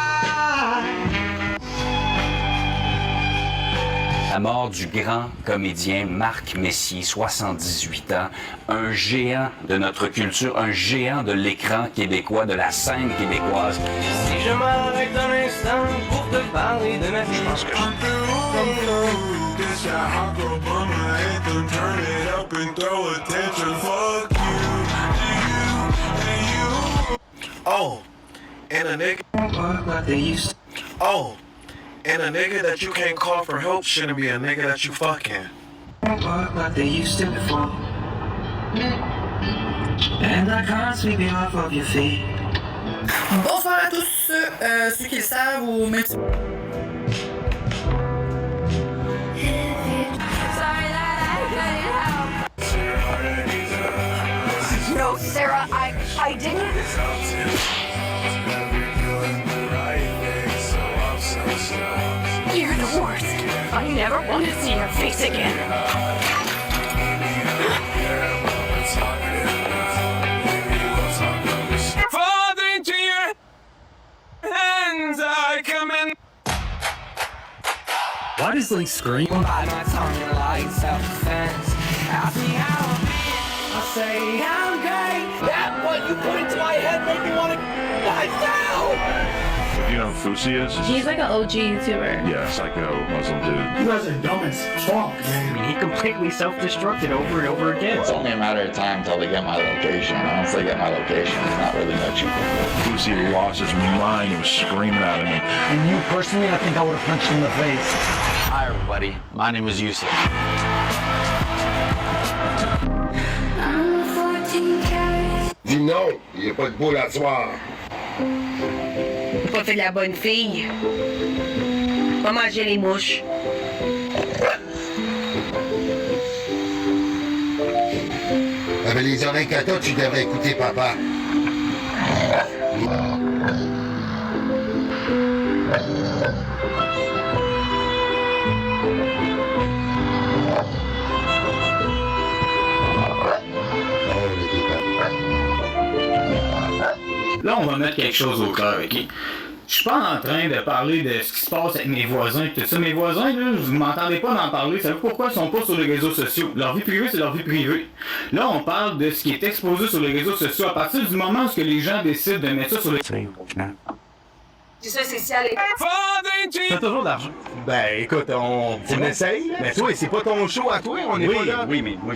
La mort du grand comédien Marc Messier, 78 ans, un géant de notre culture, un géant de l'écran québécois, de la scène québécoise. Si je m'arrête un instant pour te parler de ma vie, je pense que oh, and a nigga. Oh, and a nigga that you can't call for help shouldn't be a nigga that you fucking. like they used to before. And I can't sweep you off of your feet. Bonsoir à tous, ceux qui le savent ou même... No, Sarah, I didn't. You're the worst. I never want to see your face again. Father, into your hands I come in. Why does Link scream? By my tongue like self-defense. Ask me how I've been. I'll say I'm great. That was you put into my head make me want to die down! Do you know who Fusi is? He's like an OG YouTuber. Yeah, psycho Muslim dude. You guys are dumb as fuck, man. He completely self-destructed over and over again. It's only a matter of time until they get my location. Once they get my location, it's not really much you can do. Fusi lost his mind. He was screaming at me. And you personally, I think I would have punched him in the face. Hi, everybody. My name is Yusuf. Dis non, il n'y a pas de boule à soir. Pas fait de la bonne fille. Pas manger les mouches. Avec les oreilles que t'as, tu devrais écouter papa. Là, on va mettre quelque chose au clair, OK? Je suis pas en train de parler de ce qui se passe avec mes voisins et tout ça. Mes voisins, là, vous m'entendez pas d'en parler. Savez-vous pourquoi ils sont pas sur les réseaux sociaux? Leur vie privée, c'est leur vie privée. Là, on parle de ce qui est exposé sur les réseaux sociaux. À partir du moment où les gens décident de mettre ça sur les... C'est ça, c'est si aller. T'as toujours de l'argent. Ben, écoute, on essaye, là. Mais toi, c'est pas ton show à toi, on est pas là. Oui, mais toi,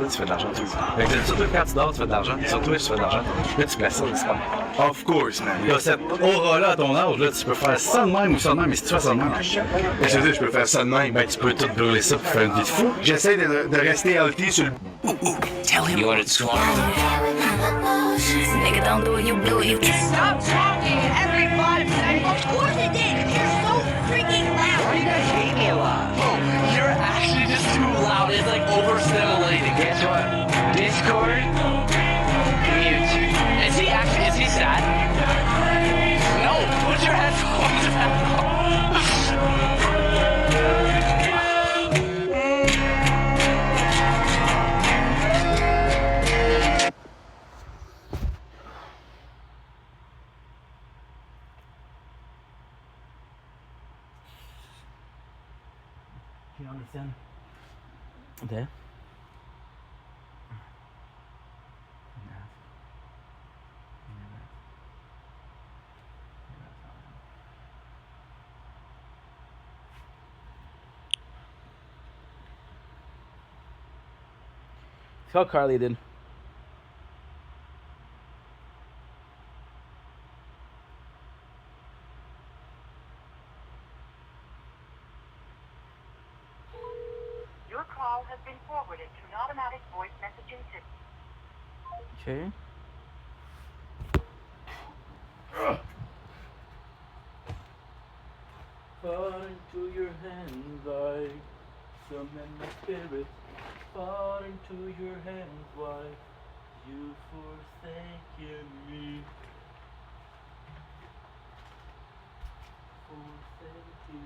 tu fais de l'argent, toi. Fait que surtout quand tu dors, tu fais de l'argent. Surtout, tu fais de l'argent. Là, tu places ça, c'est pas. Of course, man. T'as cette aura-là à ton âge, là, tu peux faire ça de même ou ça de même, mais si tu fais ça de même, Je veux dire, je peux faire ça de même. ben, tu peux tout brûler ça pour faire une vie de fou. J'essaie de rester healthy sur le... Tell him what it's for. Nigga, don't do it, you do it. Stop talking every 5 seconds. Of course it did. You're so freaking loud. Why do you guys hate me a lot? Oh, you're actually just too loud. It's like overstimulating. Guess what? Discord, mute. Is he sad? No, put your headphones back on. You understand? There. Tell Carly then. Your call has been forwarded to an automatic voice messaging system. Okay. Fall into your hands like some in my spirit. Fall into your hands why you forsaken me. Forsaken me.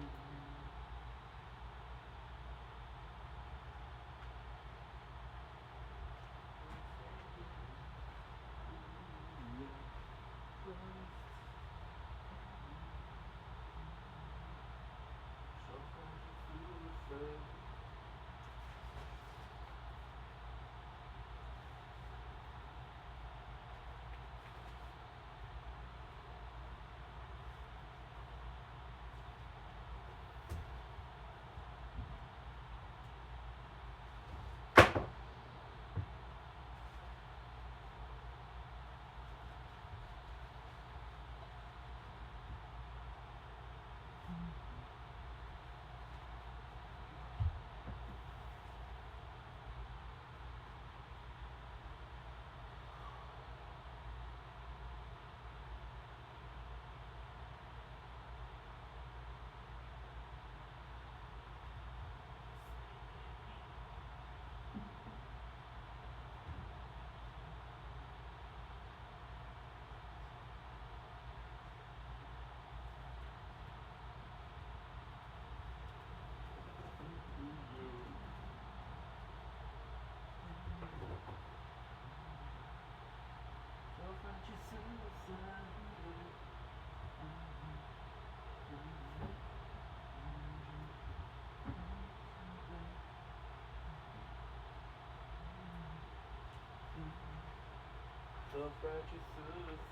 so fragile, suicide.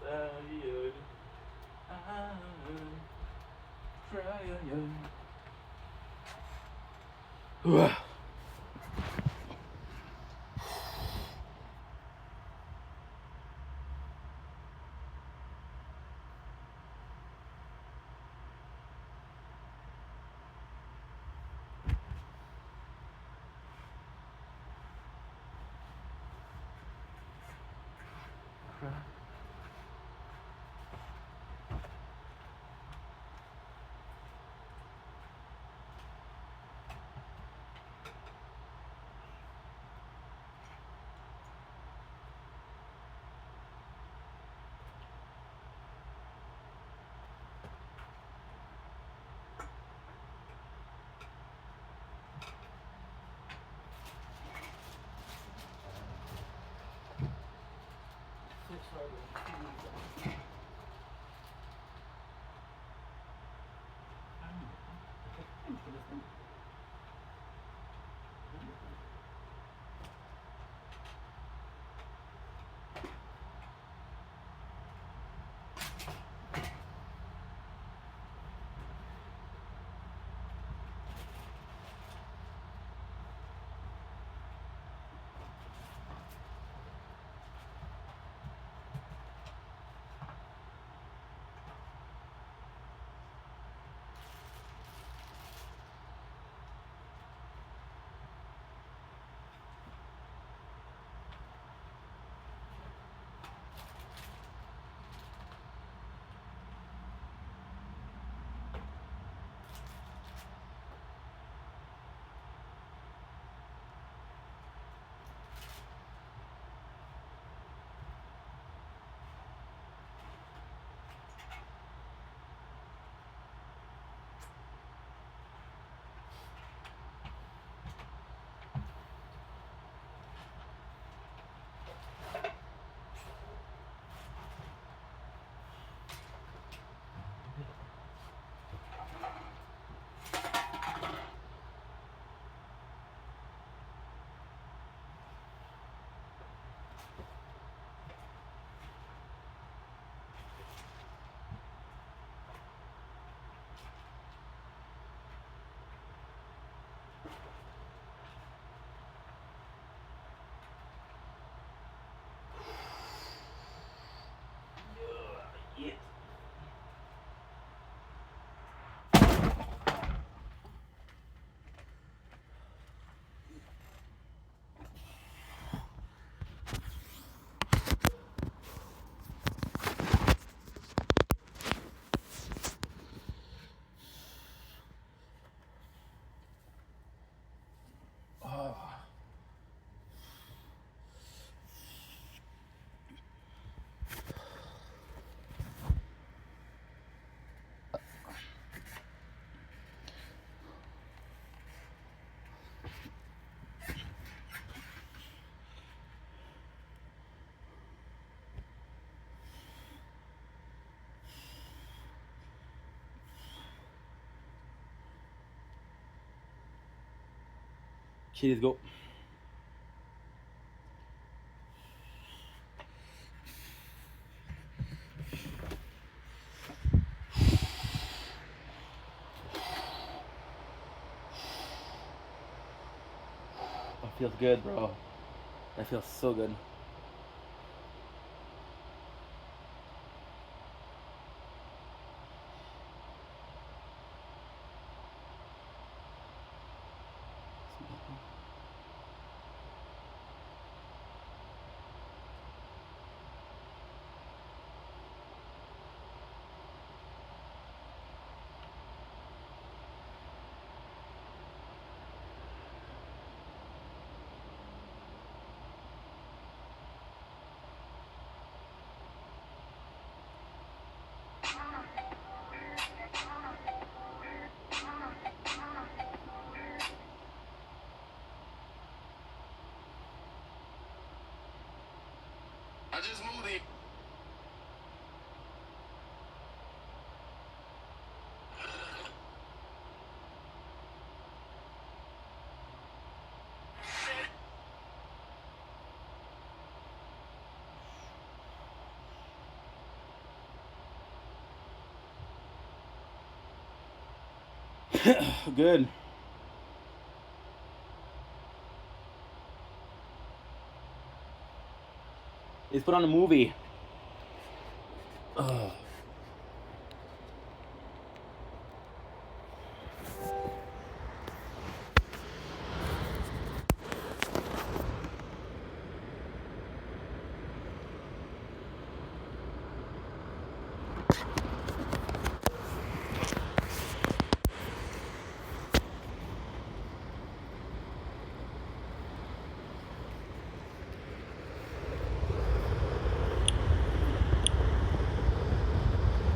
I'm trying. Okay, let's go. That feels good, bro. That feels so good. Good. Let's put on a movie. Ugh.